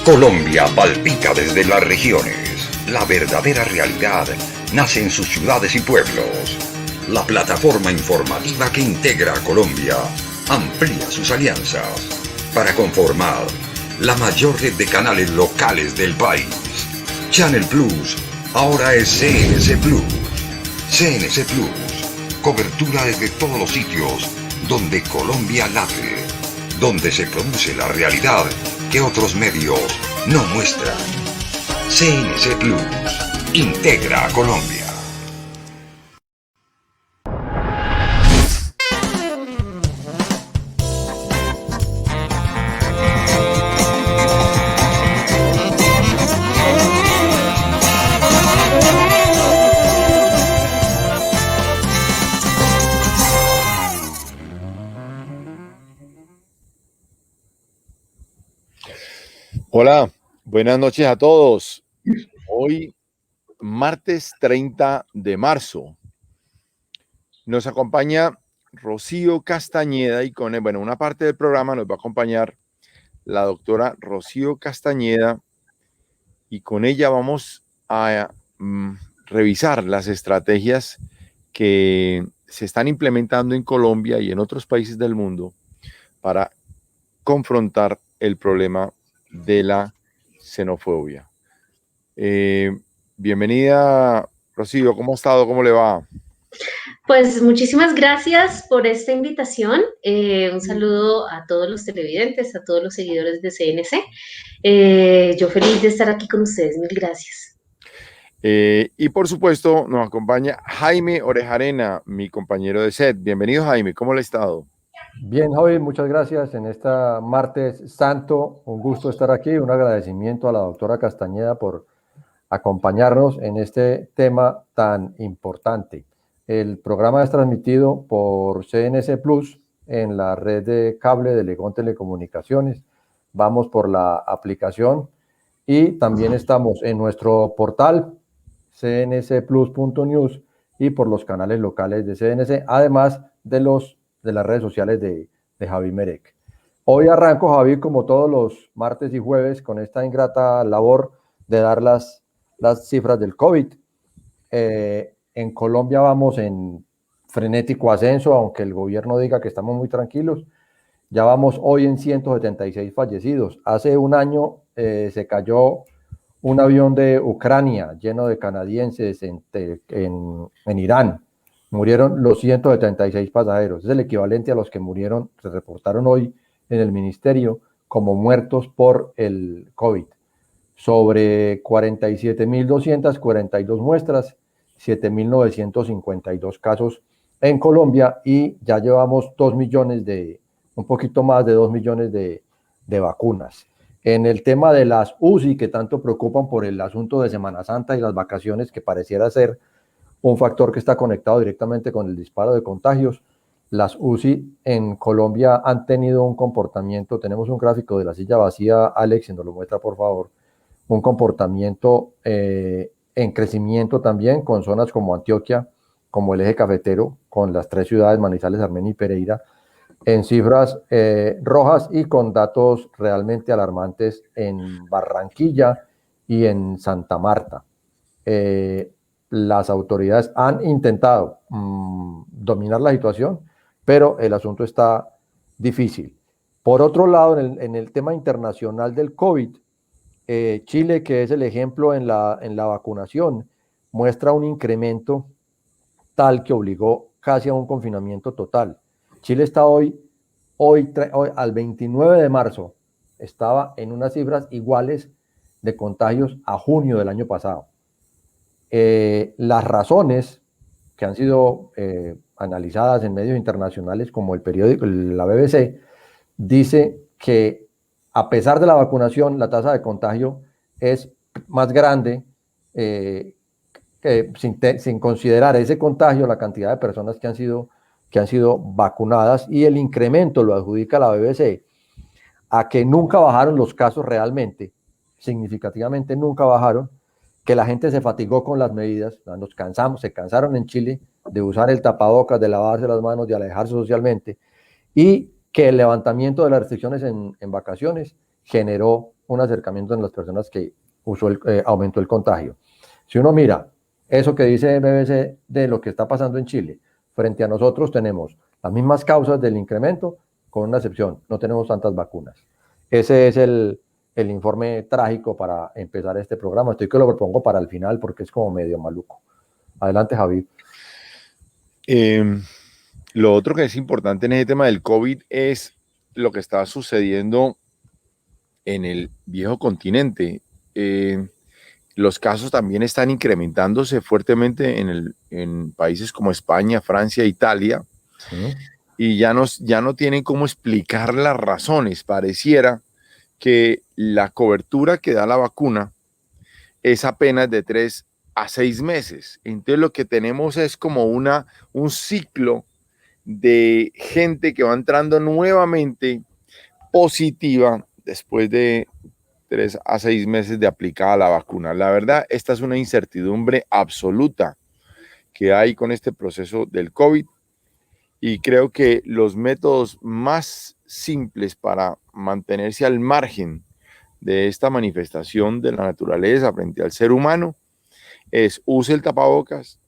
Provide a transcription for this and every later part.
Colombia palpita desde las regiones. La verdadera realidad nace en sus ciudades y pueblos. La plataforma informativa que integra a Colombia amplía sus alianzas para conformar la mayor red de canales locales del país. Channel Plus ahora es CNC Plus. CNC Plus, cobertura desde todos los sitios donde Colombia late, donde se produce la realidad que otros medios no muestran. CNC Plus integra a Colombia. Hola, buenas noches a todos. Hoy, martes 30 de marzo, nos acompaña Rocío Castañeda y una parte del programa nos va a acompañar la doctora Rocío Castañeda y con ella vamos a revisar las estrategias que se están implementando en Colombia y en otros países del mundo para confrontar el problema de la xenofobia. Bienvenida, Rocío, ¿cómo ha estado? ¿Cómo le va? Pues muchísimas gracias por esta invitación. Un saludo a todos los televidentes, a todos los seguidores de CNC. Yo feliz de estar aquí con ustedes. Mil gracias. Y por supuesto nos acompaña Jaime Orejarena, mi compañero de set. Bienvenido, Jaime, ¿cómo le ha estado? Bien, Javi, muchas gracias en esta martes santo. Un gusto estar aquí. Un agradecimiento a la doctora Castañeda por acompañarnos en este tema tan importante. El programa es transmitido por CNC Plus en la red de cable de Legón Telecomunicaciones. Vamos por la aplicación y también estamos en nuestro portal cncplus.news y por los canales locales de CNC, además de las redes sociales de Javi Merec. Hoy arranco, Javi, como todos los martes y jueves, con esta ingrata labor de dar las cifras del COVID. En Colombia vamos en frenético ascenso, aunque el gobierno diga que estamos muy tranquilos. Ya vamos hoy en 176 fallecidos. Hace un año se cayó un avión de Ucrania lleno de canadienses en Irán. Murieron los 176 pasajeros. Es el equivalente a los que murieron, se reportaron hoy en el ministerio como muertos por el COVID. Sobre 47.242 muestras, 7.952 casos en Colombia y ya llevamos un poquito más de 2 millones de vacunas. En el tema de las UCI, que tanto preocupan por el asunto de Semana Santa y las vacaciones, que pareciera ser un factor que está conectado directamente con el disparo de contagios, las UCI en Colombia han tenido un comportamiento, tenemos un gráfico de la silla vacía, Alex, si nos lo muestra por favor, un comportamiento en crecimiento también con zonas como Antioquia, como el eje cafetero, con las 3 ciudades, Manizales, Armenia y Pereira, en cifras rojas y con datos realmente alarmantes en Barranquilla y en Santa Marta. Las autoridades han intentado dominar la situación, pero el asunto está difícil. Por otro lado, en el tema internacional del COVID, Chile, que es el ejemplo en la vacunación, muestra un incremento tal que obligó casi a un confinamiento total. Chile está hoy al 29 de marzo, estaba en unas cifras iguales de contagios a junio del año pasado. Las razones que han sido analizadas en medios internacionales como el periódico, la BBC, dice que a pesar de la vacunación, la tasa de contagio es más grande, sin considerar ese contagio, la cantidad de personas que han sido vacunadas, y el incremento lo adjudica la BBC a que nunca bajaron los casos realmente, significativamente nunca bajaron, que la gente se fatigó con las medidas, se cansaron en Chile de usar el tapabocas, de lavarse las manos, de alejarse socialmente, y que el levantamiento de las restricciones en vacaciones generó un acercamiento en las personas que aumentó el contagio. Si uno mira eso que dice BBC de lo que está pasando en Chile, frente a nosotros tenemos las mismas causas del incremento, con una excepción, no tenemos tantas vacunas. Ese es el informe trágico para empezar este programa. Estoy que lo propongo para el final porque es como medio maluco. Adelante, Javi. Lo otro que es importante en ese tema del COVID es lo que está sucediendo en el viejo continente. Los casos también están incrementándose fuertemente en países como España, Francia, Italia, y ya no tienen cómo explicar las razones. Pareciera que la cobertura que da la vacuna es apenas de 3 a 6 meses. Entonces lo que tenemos es como un ciclo de gente que va entrando nuevamente positiva después de 3 a 6 meses de aplicada la vacuna. La verdad, esta es una incertidumbre absoluta que hay con este proceso del COVID, y creo que los métodos más simples para mantenerse al margen de esta manifestación de la naturaleza frente al ser humano es: use el tapabocas,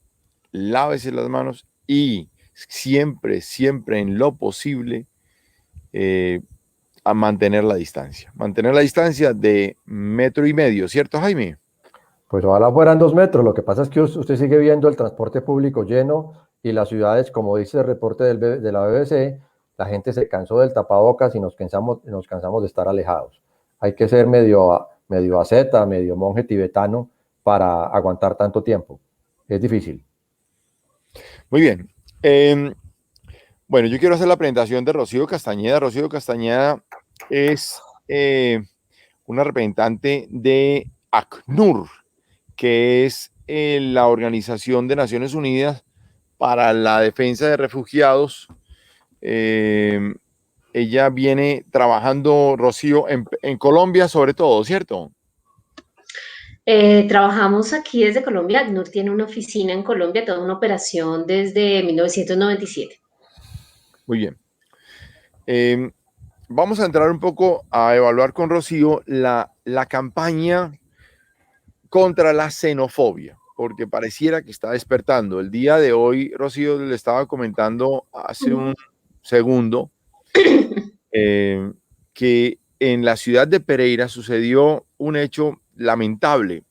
lávese las manos y siempre en lo posible a mantener la distancia de 1,5 metros, ¿cierto, Jaime? Pues ojalá fueran 2 metros. Lo que pasa es que usted sigue viendo el transporte público lleno y las ciudades, como dice el reporte de la BBC, la gente se cansó del tapabocas y nos cansamos de estar alejados. Hay que ser medio asceta, medio monje tibetano para aguantar tanto tiempo. Es difícil. Muy bien. Bueno, yo quiero hacer la presentación de Rocío Castañeda. Rocío Castañeda es una representante de ACNUR, que es la Organización de Naciones Unidas para la Defensa de Refugiados. Ella viene trabajando, Rocío, en Colombia sobre todo, ¿cierto? Trabajamos aquí desde Colombia. ACNUR tiene una oficina en Colombia, toda una operación desde 1997. Muy bien. Vamos a entrar un poco a evaluar con Rocío la campaña contra la xenofobia, porque pareciera que está despertando. El día de hoy, Rocío, le estaba comentando hace un segundo que en la ciudad de Pereira sucedió un hecho lamentable.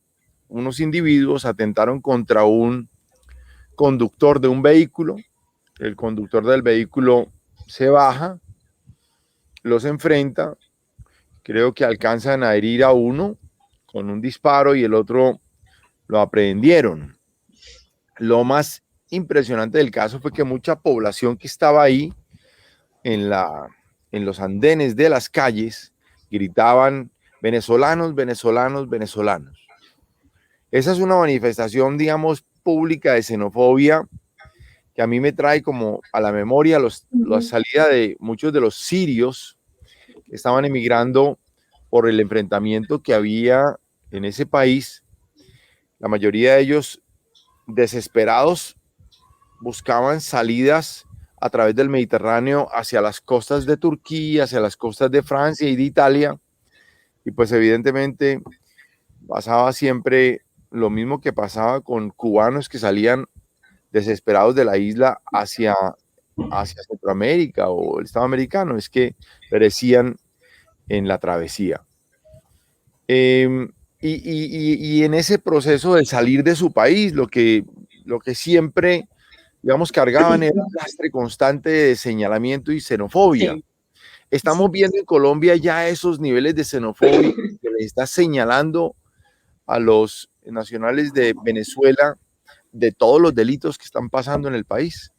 Unos individuos atentaron contra un conductor de un vehículo. El conductor del vehículo se baja, los enfrenta, creo que alcanzan a herir a uno con un disparo y el otro lo aprehendieron. Lo más impresionante del caso fue que mucha población que estaba ahí en los andenes de las calles gritaban: venezolanos, venezolanos, venezolanos. Esa es una manifestación, digamos, pública de xenofobia que a mí me trae como a la memoria la salida de muchos de los sirios que estaban emigrando por el enfrentamiento que había en ese país. La mayoría de ellos, desesperados, buscaban salidas a través del Mediterráneo hacia las costas de Turquía, hacia las costas de Francia y de Italia, y pues evidentemente pasaba siempre lo mismo que pasaba con cubanos que salían desesperados de la isla hacia Centroamérica o el Estado americano, es que perecían en la travesía. Y en ese proceso de salir de su país, lo que siempre, digamos, cargaban era un lastre constante de señalamiento y xenofobia. Sí. Estamos viendo en Colombia ya esos niveles de xenofobia que le está señalando a los nacionales de Venezuela de todos los delitos que están pasando en el país.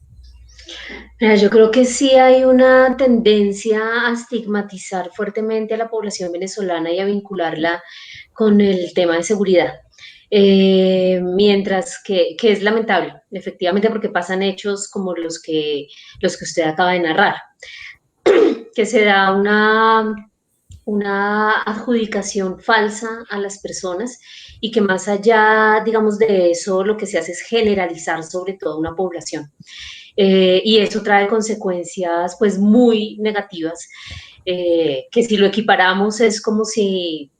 Mira, yo creo que sí hay una tendencia a estigmatizar fuertemente a la población venezolana y a vincularla con el tema de seguridad. Mientras que es lamentable, efectivamente, porque pasan hechos como los que usted acaba de narrar, que se da una adjudicación falsa a las personas y que más allá, digamos, de eso, lo que se hace es generalizar sobre toda una población. Y eso trae consecuencias pues muy negativas, que si lo equiparamos es como si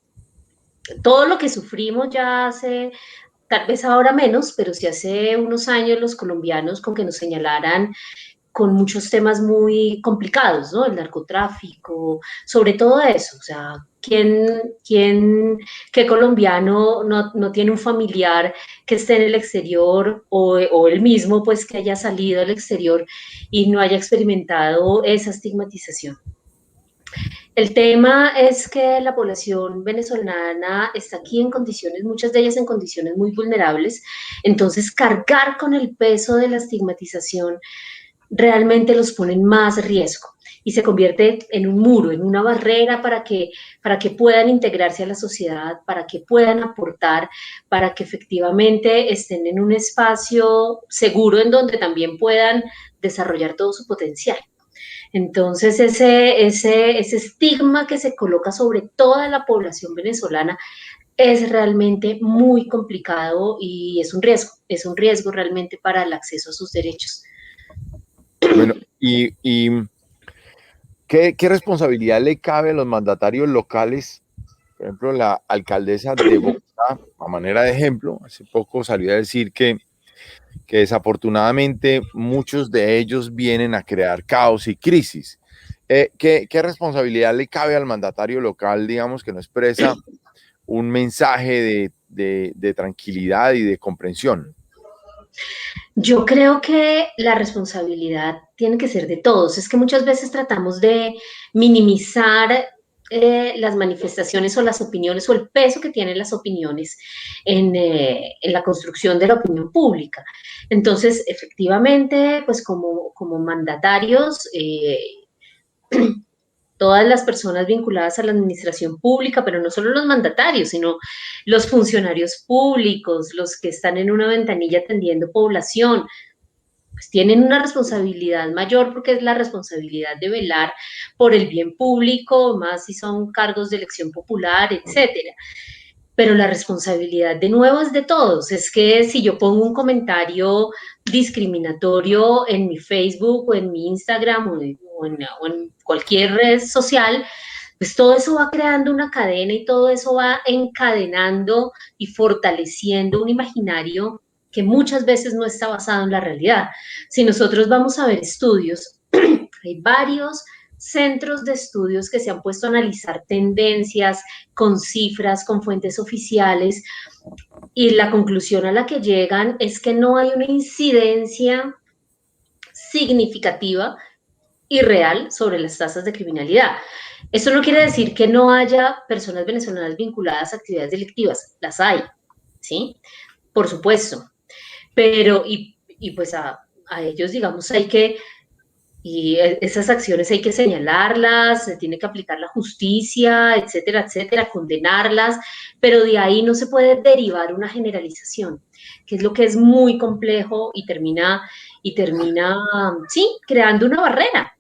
todo lo que sufrimos ya hace, tal vez ahora menos, pero sí hace unos años los colombianos con que nos señalaran con muchos temas muy complicados, ¿no? El narcotráfico, sobre todo eso, o sea, qué colombiano no tiene un familiar que esté en el exterior o él mismo, pues, que haya salido al exterior y no haya experimentado esa estigmatización? El tema es que la población venezolana está aquí en condiciones, muchas de ellas en condiciones muy vulnerables, entonces cargar con el peso de la estigmatización realmente los pone en más riesgo y se convierte en un muro, en una barrera para que puedan integrarse a la sociedad, para que puedan aportar, para que efectivamente estén en un espacio seguro en donde también puedan desarrollar todo su potencial. Entonces, ese estigma que se coloca sobre toda la población venezolana es realmente muy complicado y es un riesgo realmente para el acceso a sus derechos. Bueno, y ¿qué responsabilidad le cabe a los mandatarios locales? Por ejemplo, la alcaldesa de Bogotá, a manera de ejemplo, hace poco salió a decir que desafortunadamente muchos de ellos vienen a crear caos y crisis. ¿Qué responsabilidad le cabe al mandatario local, digamos, que no expresa un mensaje de tranquilidad y de comprensión? Yo creo que la responsabilidad tiene que ser de todos. Es que muchas veces tratamos de minimizar las manifestaciones o las opiniones o el peso que tienen las opiniones en la construcción de la opinión pública. Entonces, efectivamente, pues como mandatarios, todas las personas vinculadas a la administración pública, pero no solo los mandatarios, sino los funcionarios públicos, los que están en una ventanilla atendiendo población, pues tienen una responsabilidad mayor porque es la responsabilidad de velar por el bien público, más si son cargos de elección popular, etcétera. Pero la responsabilidad de nuevo es de todos. Es que si yo pongo un comentario discriminatorio en mi Facebook o en mi Instagram o en cualquier red social, pues todo eso va creando una cadena y todo eso va encadenando y fortaleciendo un imaginario que muchas veces no está basado en la realidad. Si nosotros vamos a ver estudios, hay varios centros de estudios que se han puesto a analizar tendencias con cifras, con fuentes oficiales, y la conclusión a la que llegan es que no hay una incidencia significativa y real sobre las tasas de criminalidad. Esto no quiere decir que no haya personas venezolanas vinculadas a actividades delictivas, las hay, ¿sí? Por supuesto, pero y pues a ellos, digamos, hay que, y esas acciones hay que señalarlas, se tiene que aplicar la justicia, etcétera, etcétera, condenarlas, pero de ahí no se puede derivar una generalización, que es lo que es muy complejo y termina, sí, creando una barrera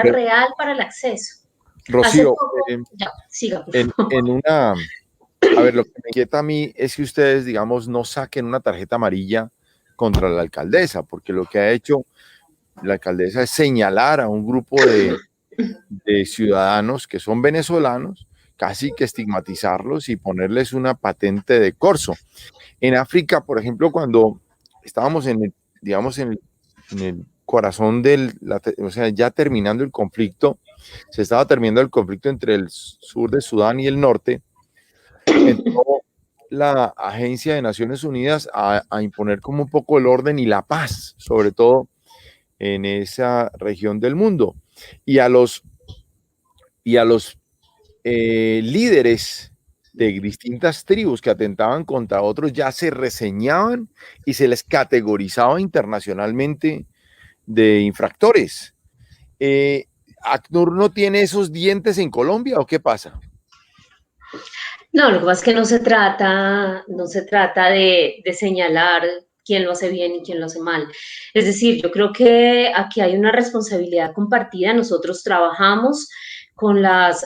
Pero, real para el acceso. Hace Rocío, poco, ya, siga, por en, favor. en una, a ver, lo que me inquieta a mí es que ustedes, digamos, no saquen una tarjeta amarilla contra la alcaldesa, porque lo que ha hecho la alcaldesa es señalar a un grupo de ciudadanos que son venezolanos, casi que estigmatizarlos y ponerles una patente de corso. En África, por ejemplo, cuando estábamos en el, digamos, en el corazón o sea, ya terminando el conflicto, se estaba terminando el conflicto entre el sur de Sudán y el norte, entró la Agencia de Naciones Unidas a imponer como un poco el orden y la paz, sobre todo en esa región del mundo. Y a los líderes de distintas tribus que atentaban contra otros ya se reseñaban y se les categorizaba internacionalmente de infractores. ¿ACNUR no tiene esos dientes en Colombia o qué pasa? No, lo que pasa es que no se trata de señalar quién lo hace bien y quién lo hace mal. Es decir, yo creo que aquí hay una responsabilidad compartida. Nosotros trabajamos con las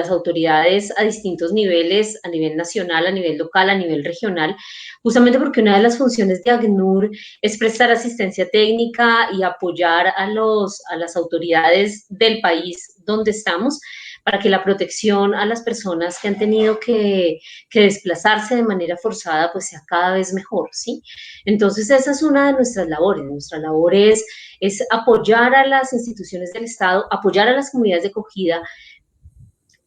autoridades a distintos niveles, a nivel nacional, a nivel local, a nivel regional, justamente porque una de las funciones de ACNUR es prestar asistencia técnica y apoyar a las autoridades del país donde estamos para que la protección a las personas que han tenido que desplazarse de manera forzada pues sea cada vez mejor, ¿sí? Entonces esa es una de nuestras labores. Nuestra labor es apoyar a las instituciones del Estado, apoyar a las comunidades de acogida,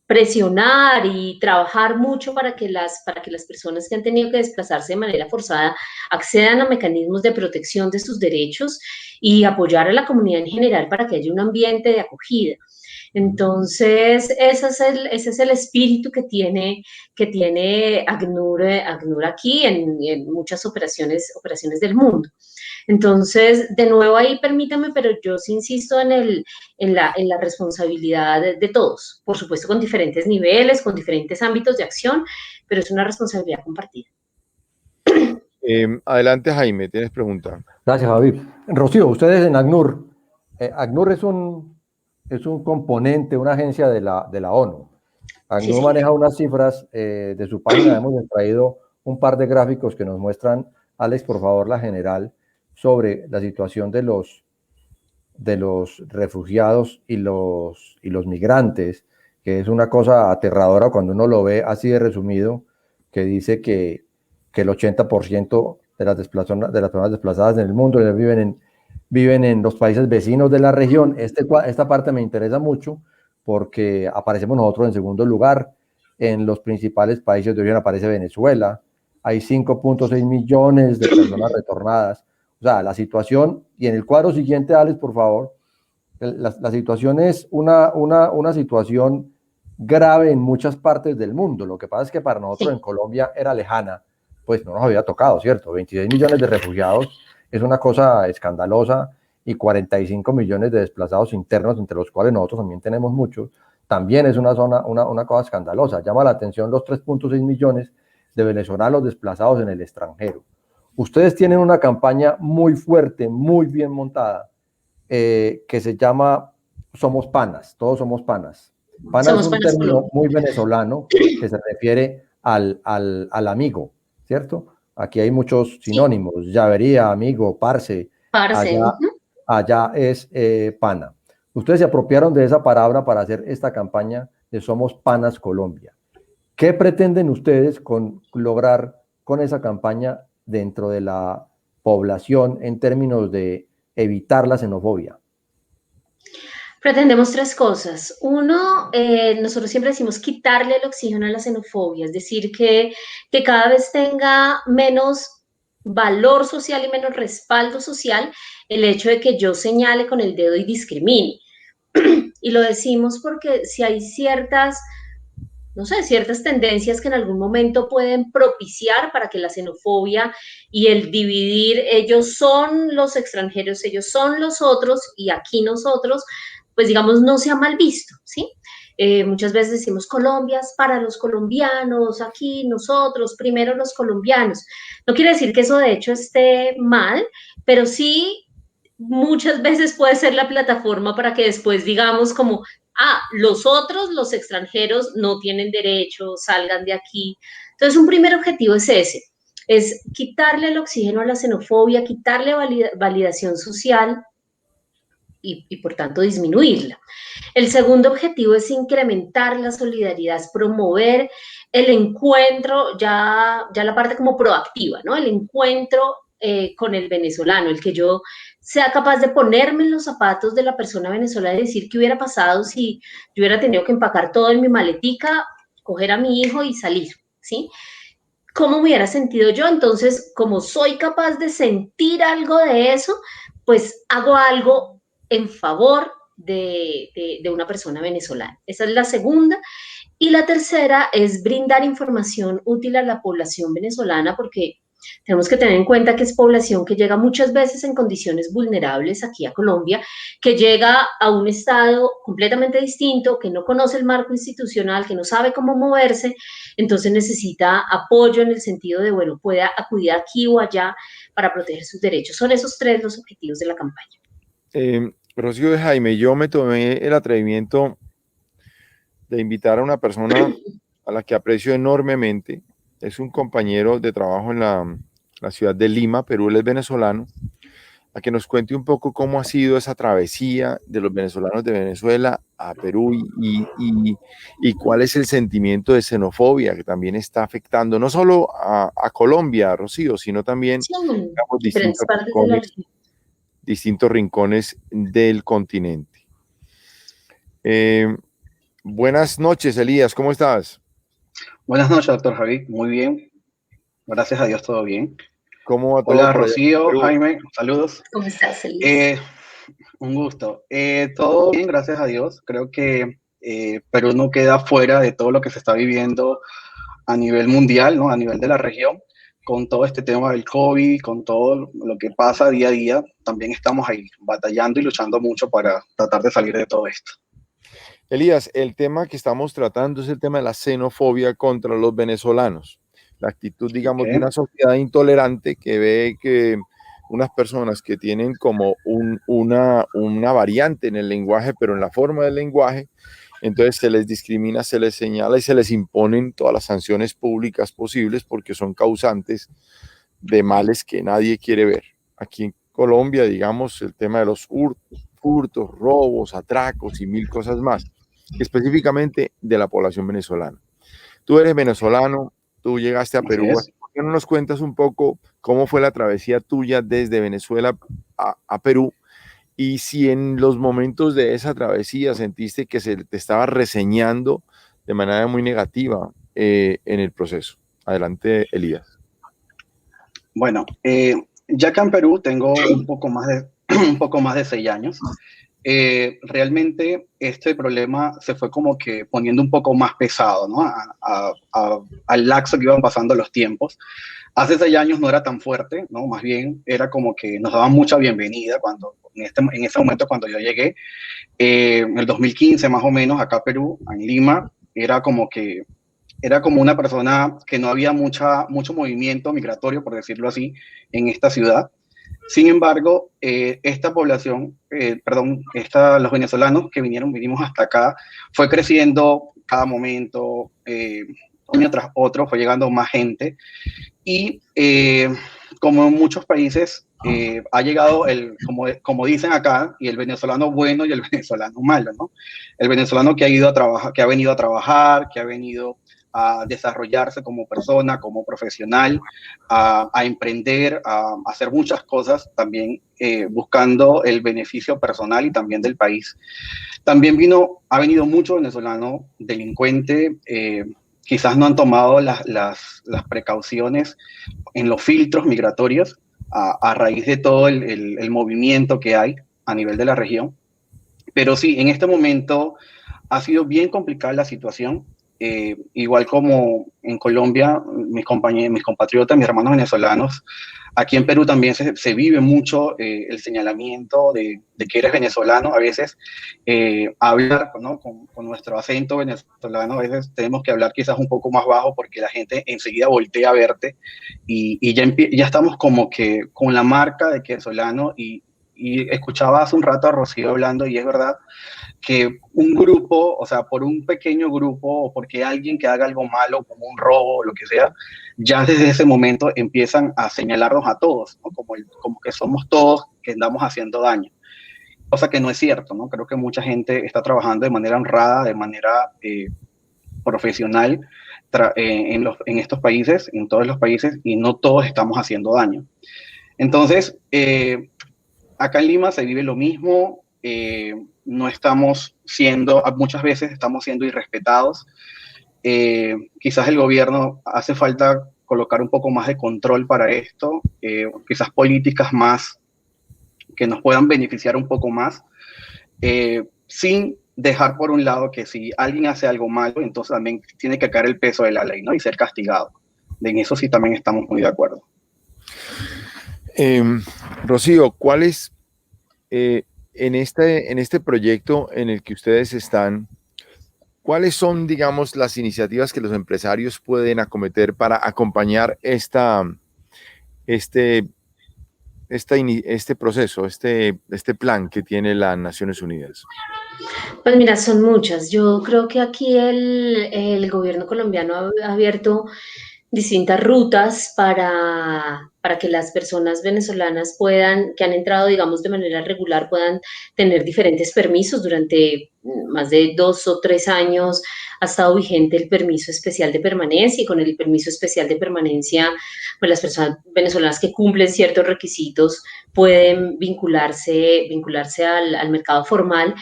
presionar y trabajar mucho para que las personas que han tenido que desplazarse de manera forzada accedan a mecanismos de protección de sus derechos y apoyar a la comunidad en general para que haya un ambiente de acogida. Entonces, ese es el espíritu que tiene ACNUR aquí en muchas operaciones del mundo. Entonces, de nuevo ahí permítame, pero yo sí insisto en la responsabilidad de todos, por supuesto con diferentes niveles, con diferentes ámbitos de acción, pero es una responsabilidad compartida. Adelante, Jaime, tienes pregunta. Gracias, Javi. Rocío, ustedes en ACNUR, ACNUR es un componente, una agencia de la ONU. ACNUR maneja unas cifras de su página, hemos extraído un par de gráficos que nos muestran, Alex, por favor, la general, sobre la situación de los refugiados y los migrantes, que es una cosa aterradora cuando uno lo ve así de resumido, que dice que el 80% de las personas desplazadas en el mundo viven en los países vecinos de la región. Esta parte me interesa mucho porque aparecemos nosotros en segundo lugar. En los principales países de origen aparece Venezuela. Hay 5.6 millones de personas retornadas. O sea, la situación, y en el cuadro siguiente, Alex, por favor, la situación es una situación grave en muchas partes del mundo. Lo que pasa es que para nosotros en Colombia era lejana, pues no nos había tocado, ¿cierto? 26 millones de refugiados es una cosa escandalosa y 45 millones de desplazados internos, entre los cuales nosotros también tenemos muchos, también es una cosa escandalosa. Llama la atención los 3.6 millones de venezolanos desplazados en el extranjero. Ustedes tienen una campaña muy fuerte, muy bien montada, que se llama Somos Panas, todos somos panas. Pana es un término muy venezolano que se refiere al amigo, ¿cierto? Aquí hay muchos sinónimos, llavería, amigo, parce. Allá es pana. Ustedes se apropiaron de esa palabra para hacer esta campaña de Somos Panas Colombia. ¿Qué pretenden ustedes lograr con esa campaña dentro de la población en términos de evitar la xenofobia? Pretendemos tres cosas. Uno, nosotros siempre decimos quitarle el oxígeno a la xenofobia, es decir, que cada vez tenga menos valor social y menos respaldo social el hecho de que yo señale con el dedo y discrimine. Y lo decimos porque si hay ciertas tendencias que en algún momento pueden propiciar para que la xenofobia y el dividir, ellos son los extranjeros, ellos son los otros y aquí nosotros, pues digamos, no sea mal visto, ¿sí? Muchas veces decimos Colombia es para los colombianos, aquí nosotros, primero los colombianos. No quiere decir que eso de hecho esté mal, pero sí muchas veces puede ser la plataforma para que después digamos como, los otros, los extranjeros, no tienen derecho, salgan de aquí. Entonces, un primer objetivo es ese, es quitarle el oxígeno a la xenofobia, quitarle validación social y por tanto disminuirla. El segundo objetivo es incrementar la solidaridad, es promover el encuentro, ya la parte como proactiva, ¿no? El encuentro con el venezolano, el que yo sea capaz de ponerme en los zapatos de la persona venezolana y decir qué hubiera pasado si yo hubiera tenido que empacar todo en mi maletica, coger a mi hijo y salir, ¿sí? ¿Cómo me hubiera sentido yo? Entonces, como soy capaz de sentir algo de eso, pues hago algo en favor de una persona venezolana. Esa es la segunda. Y la tercera es brindar información útil a la población venezolana, porque tenemos que tener en cuenta que es población que llega muchas veces en condiciones vulnerables aquí a Colombia, que llega a un estado completamente distinto, que no conoce el marco institucional, que no sabe cómo moverse, entonces necesita apoyo en el sentido de, bueno, pueda acudir aquí o allá para proteger sus derechos. Son esos tres los objetivos de la campaña. Rocío de Jaime, yo me tomé el atrevimiento de invitar a una persona a la que aprecio enormemente. Es un compañero de trabajo en la ciudad de Lima, Perú. Él es venezolano a que nos cuente un poco cómo ha sido esa travesía de los venezolanos de Venezuela a Perú y cuál es el sentimiento de xenofobia que también está afectando no solo a Colombia, Rocío, sino también, Sí, digamos, diferentes partes de la región. distintos rincones del continente. Buenas noches, Elías, ¿cómo estás? Buenas noches, doctor Javi. Muy bien. Gracias a Dios, todo bien. ¿Cómo va todo? Hola, Rocío, Jaime, saludos. ¿Cómo estás, Elías? Un gusto. Todo bien, gracias a Dios. Creo que Perú no queda fuera de todo lo que se está viviendo a nivel mundial, ¿no? A nivel de la región, con todo este tema del COVID, con todo lo que pasa día a día. También estamos ahí batallando y luchando mucho para tratar de salir de todo esto. Elías, el tema que estamos tratando es el tema de la xenofobia contra los venezolanos. La actitud, digamos, de una sociedad intolerante que ve que unas personas que tienen como una variante en el lenguaje, pero en la forma del lenguaje, entonces se les discrimina, se les señala y se les imponen todas las sanciones públicas posibles porque son causantes de males que nadie quiere ver. Aquí en Colombia, digamos, el tema de los hurtos, robos, atracos y mil cosas más, específicamente de la población venezolana. Tú eres venezolano, tú llegaste a Perú. ¿Por qué no nos cuentas un poco cómo fue la travesía tuya desde Venezuela a Perú? Y si en los momentos de esa travesía sentiste que se te estaba reseñando de manera muy negativa en el proceso. Adelante, Elías. Bueno, ya acá en Perú tengo un poco más de 6 años. Realmente este problema se fue como que poniendo un poco más pesado, ¿no? Al lapso que iban pasando los tiempos. Hace 6 años no era tan fuerte, ¿no? Más bien era como que nos daban mucha bienvenida en ese momento cuando yo llegué. En el 2015 más o menos acá a Perú, en Lima, era como una persona que no había mucho movimiento migratorio, por decirlo así, en esta ciudad. Sin embargo, esta población, los venezolanos que vinimos hasta acá, fue creciendo cada momento, año tras otro, fue llegando más gente. Y como en muchos países, ha llegado como dicen acá, y el venezolano bueno y el venezolano malo, ¿no? El venezolano que ha ido a trabajar, que ha venido a trabajar, que ha venido a desarrollarse como persona, como profesional, a emprender, a hacer muchas cosas, también buscando el beneficio personal y también del país. También ha venido mucho venezolano delincuente, quizás no han tomado las precauciones en los filtros migratorios a raíz de todo el movimiento que hay a nivel de la región. Pero sí, en este momento ha sido bien complicada la situación. Igual como en Colombia, mis compatriotas, mis hermanos venezolanos, aquí en Perú también se vive mucho el señalamiento de que eres venezolano. A veces hablar, ¿no? con nuestro acento venezolano, a veces tenemos que hablar quizás un poco más bajo porque la gente enseguida voltea a verte y ya estamos como que con la marca de que es venezolano. Y escuchaba hace un rato a Rocío hablando y es verdad que un grupo, o sea, por un pequeño grupo o porque alguien que haga algo malo, como un robo o lo que sea, ya desde ese momento empiezan a señalarnos a todos, ¿no? Como que somos todos que andamos haciendo daño. Cosa que no es cierto, ¿no? Creo que mucha gente está trabajando de manera honrada, de manera profesional en estos países, en todos los países, y no todos estamos haciendo daño. Entonces, acá en Lima se vive lo mismo. No estamos muchas veces estamos siendo irrespetados. Quizás el gobierno hace falta colocar un poco más de control para esto, quizás políticas más que nos puedan beneficiar un poco más, sin dejar por un lado que si alguien hace algo malo, entonces también tiene que caer el peso de la ley, ¿no? Y ser castigado. En eso sí también estamos muy de acuerdo. Rocío, ¿cuál es en este proyecto en el que ustedes están, cuáles son, digamos, las iniciativas que los empresarios pueden acometer para acompañar este proceso, este plan que tiene las Naciones Unidas? Pues mira, son muchas. Yo creo que aquí el gobierno colombiano ha abierto distintas rutas para que las personas venezolanas que han entrado, digamos, de manera regular, puedan tener diferentes permisos. Durante más de 2 o 3 años ha estado vigente el permiso especial de permanencia, y con el permiso especial de permanencia, pues las personas venezolanas que cumplen ciertos requisitos pueden vincularse al mercado formal.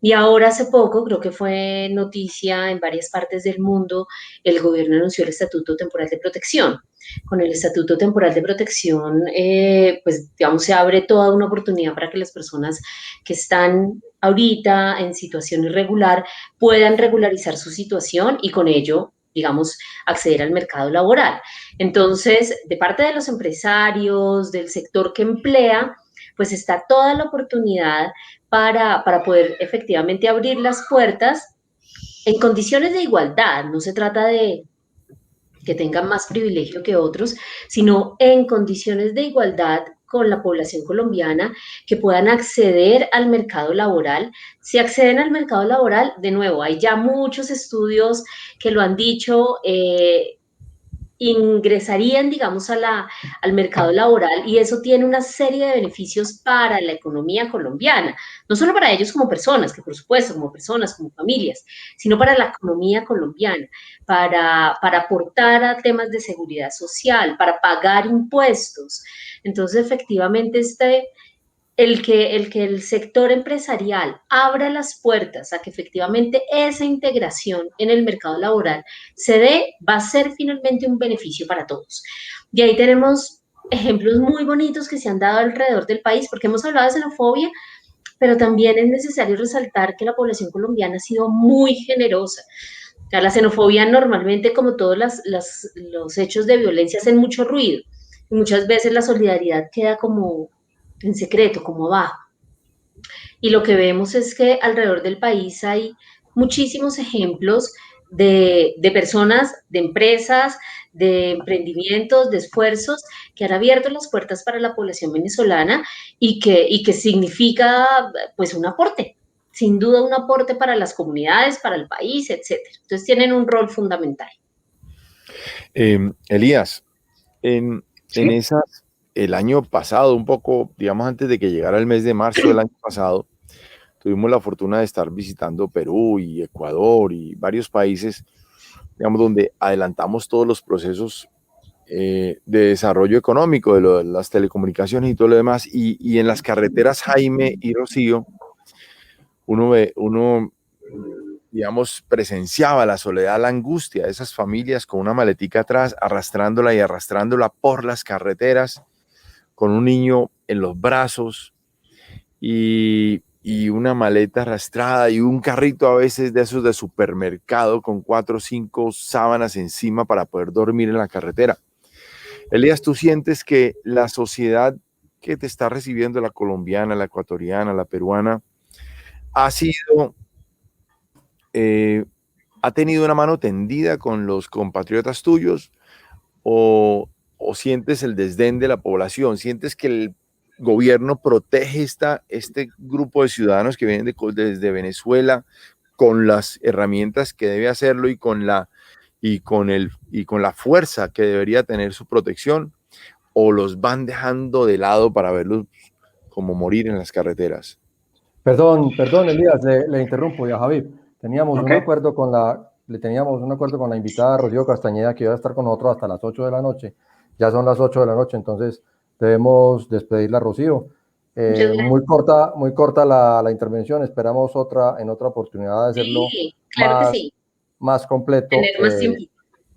Y ahora hace poco, creo que fue noticia en varias partes del mundo, el gobierno anunció el Estatuto Temporal de Protección. Con el Estatuto Temporal de Protección, pues digamos, se abre toda una oportunidad para que las personas que están ahorita en situación irregular puedan regularizar su situación y con ello, digamos, acceder al mercado laboral. Entonces, de parte de los empresarios, del sector que emplea, pues está toda la oportunidad para poder efectivamente abrir las puertas en condiciones de igualdad. No se trata de que tengan más privilegio que otros, sino en condiciones de igualdad con la población colombiana, que puedan acceder al mercado laboral. Si acceden al mercado laboral, de nuevo, hay ya muchos estudios que lo han dicho, ingresarían, digamos, al mercado laboral, y eso tiene una serie de beneficios para la economía colombiana, no solo para ellos como personas, que por supuesto, como personas, como familias, sino para la economía colombiana, para aportar a temas de seguridad social, para pagar impuestos. Entonces, efectivamente, el sector empresarial abra las puertas a que efectivamente esa integración en el mercado laboral se dé, va a ser finalmente un beneficio para todos. Y ahí tenemos ejemplos muy bonitos que se han dado alrededor del país, porque hemos hablado de xenofobia, pero también es necesario resaltar que la población colombiana ha sido muy generosa. O sea, la xenofobia normalmente, como todos los hechos de violencia, hacen mucho ruido, y muchas veces la solidaridad queda como en secreto, como abajo. Y lo que vemos es que alrededor del país hay muchísimos ejemplos de personas, de empresas, de emprendimientos, de esfuerzos que han abierto las puertas para la población venezolana, y que significa pues un aporte, sin duda un aporte para las comunidades, para el país, etcétera. Entonces tienen un rol fundamental. Elías, en ¿Sí? esas, el año pasado, un poco, digamos, antes de que llegara el mes de marzo del año pasado, tuvimos la fortuna de estar visitando Perú y Ecuador y varios países, digamos, donde adelantamos todos los procesos de desarrollo económico de las telecomunicaciones y todo lo demás. Y en las carreteras Jaime y Rocío, uno, digamos, presenciaba la soledad, la angustia de esas familias con una maletica atrás, arrastrándola y arrastrándola por las carreteras, con un niño en los brazos y una maleta arrastrada y un carrito a veces de esos de supermercado con 4 o 5 sábanas encima para poder dormir en la carretera. Elías, ¿tú sientes que la sociedad que te está recibiendo, la colombiana, la ecuatoriana, la peruana, ha tenido una mano tendida con los compatriotas tuyos, o sientes el desdén de la población? ¿Sientes que el gobierno protege este grupo de ciudadanos que vienen desde Venezuela con las herramientas que debe hacerlo y con la fuerza que debería tener su protección, o los van dejando de lado para verlos como morir en las carreteras? Perdón, Elías, le interrumpo, ya Javier. Teníamos un Okay. acuerdo con la invitada Rocío Castañeda, que iba a estar con nosotros hasta las 8 de la noche. Ya son las 8 de la noche, entonces debemos despedirla, Rocío. Muy corta la intervención. Esperamos en otra oportunidad de hacerlo Sí, claro que sí. más completo, Tener más tiempo.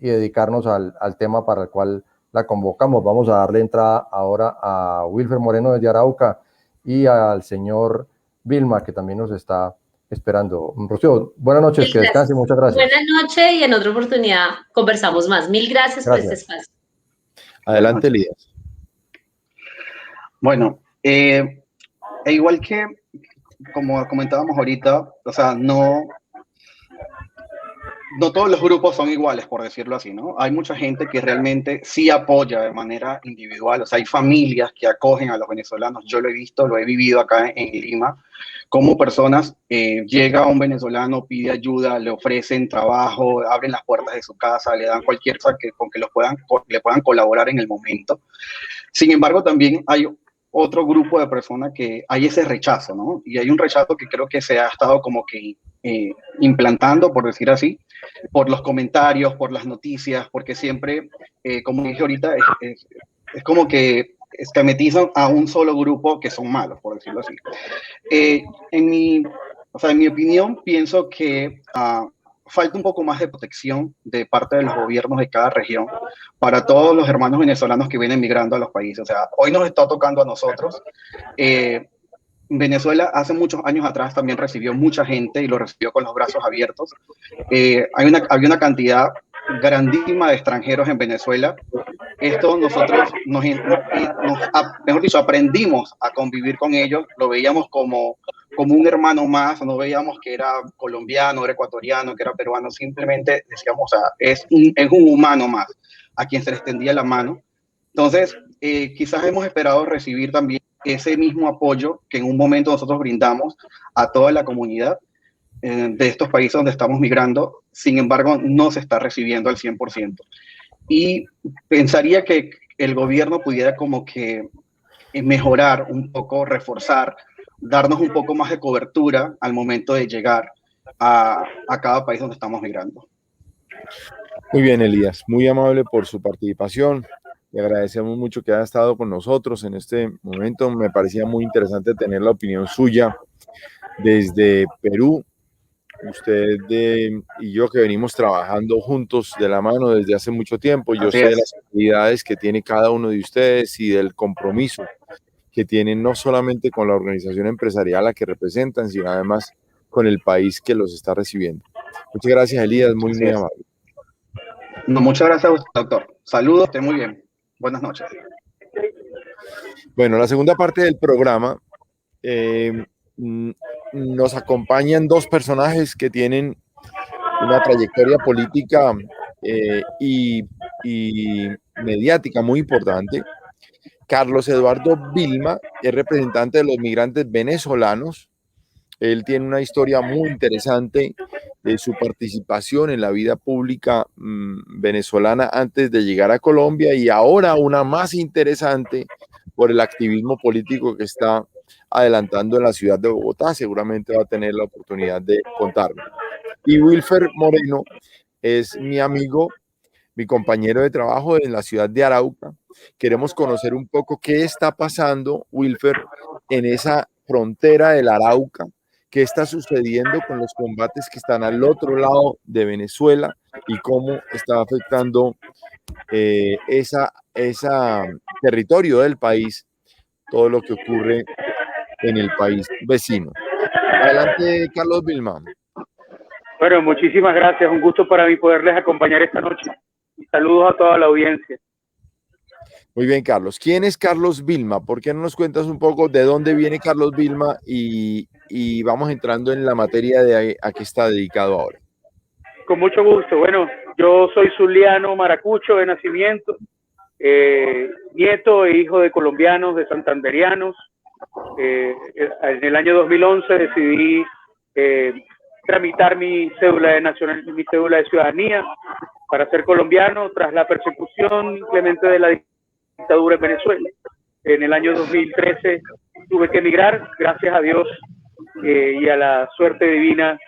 y dedicarnos al tema para el cual la convocamos. Vamos a darle entrada ahora a Wilfer Moreno desde Arauca y al señor Vilma, que también nos está esperando. Rocío, buenas noches, que descanse, muchas gracias. Buenas noches, y en otra oportunidad conversamos más. Mil gracias por este espacio. Adelante, Elías. Bueno, igual que como comentábamos ahorita, o sea, no, no todos los grupos son iguales, por decirlo así, ¿no? Hay mucha gente que realmente sí apoya de manera individual, o sea, hay familias que acogen a los venezolanos, yo lo he visto, lo he vivido acá en Lima, como personas, llega un venezolano, pide ayuda, le ofrecen trabajo, abren las puertas de su casa, le dan cualquier cosa con que le puedan colaborar en el momento. Sin embargo, también hay otro grupo de personas que hay ese rechazo, ¿no? Y hay un rechazo que creo que se ha estado como que implantando, por decir así, por los comentarios, por las noticias, porque siempre, como dije ahorita, es como que esquematizan a un solo grupo que son malos, por decirlo así. En mi opinión, pienso que falta un poco más de protección de parte de los gobiernos de cada región para todos los hermanos venezolanos que vienen migrando a los países. O sea, hoy nos está tocando a nosotros. Venezuela hace muchos años atrás también recibió mucha gente y lo recibió con los brazos abiertos. Había una cantidad grandísima de extranjeros en Venezuela. Esto nosotros mejor dicho, aprendimos a convivir con ellos, lo veíamos como un hermano más, no veíamos que era colombiano, era ecuatoriano, que era peruano, simplemente decíamos, o sea, es un humano más a quien se le extendía la mano. Entonces, quizás hemos esperado recibir también ese mismo apoyo que en un momento nosotros brindamos a toda la comunidad de estos países donde estamos migrando. Sin embargo, no se está recibiendo al 100%. Y pensaría que el gobierno pudiera como que mejorar un poco, reforzar, darnos un poco más de cobertura al momento de llegar a cada país donde estamos migrando. Muy bien, Elías, muy amable por su participación. Le agradecemos mucho que haya estado con nosotros en este momento. Me parecía muy interesante tener la opinión suya desde Perú. Usted y yo que venimos trabajando juntos de la mano desde hace mucho tiempo. Yo sé de las actividades que tiene cada uno de ustedes y del compromiso que tienen no solamente con la organización empresarial a la que representan, sino además con el país que los está recibiendo. Muchas gracias, Elías, muy amable. No, muchas gracias a usted, doctor. Saludos, esté muy bien. Buenas noches. Bueno, la segunda parte del programa nos acompañan dos personajes que tienen una trayectoria política y mediática muy importante. Carlos Eduardo Vilma es representante de los migrantes venezolanos. Él tiene una historia muy interesante de su participación en la vida pública venezolana antes de llegar a Colombia y ahora una más interesante por el activismo político que está adelantando en la ciudad de Bogotá. Seguramente va a tener la oportunidad de contarlo. Y Wilfer Moreno es mi amigo, mi compañero de trabajo en la ciudad de Arauca. Queremos conocer un poco qué está pasando, Wilfer, en esa frontera del Arauca. ¿Qué está sucediendo con los combates que están al otro lado de Venezuela y cómo está afectando ese territorio del país, todo lo que ocurre en el país vecino? Adelante, Carlos Vilma. Bueno, muchísimas gracias. Un gusto para mí poderles acompañar esta noche. Saludos a toda la audiencia. Muy bien, Carlos. ¿Quién es Carlos Vilma? ¿Por qué no nos cuentas un poco de dónde viene Carlos Vilma y vamos entrando en la materia de a qué está dedicado ahora? Con mucho gusto. Bueno, yo soy zuliano maracucho de nacimiento, nieto e hijo de colombianos, de santanderianos. En el año 2011 decidí tramitar mi cédula de ciudadanía para ser colombiano tras la persecución inclemente de la dictadura en Venezuela. En el año 2013 tuve que emigrar, gracias a Dios y a la suerte divina,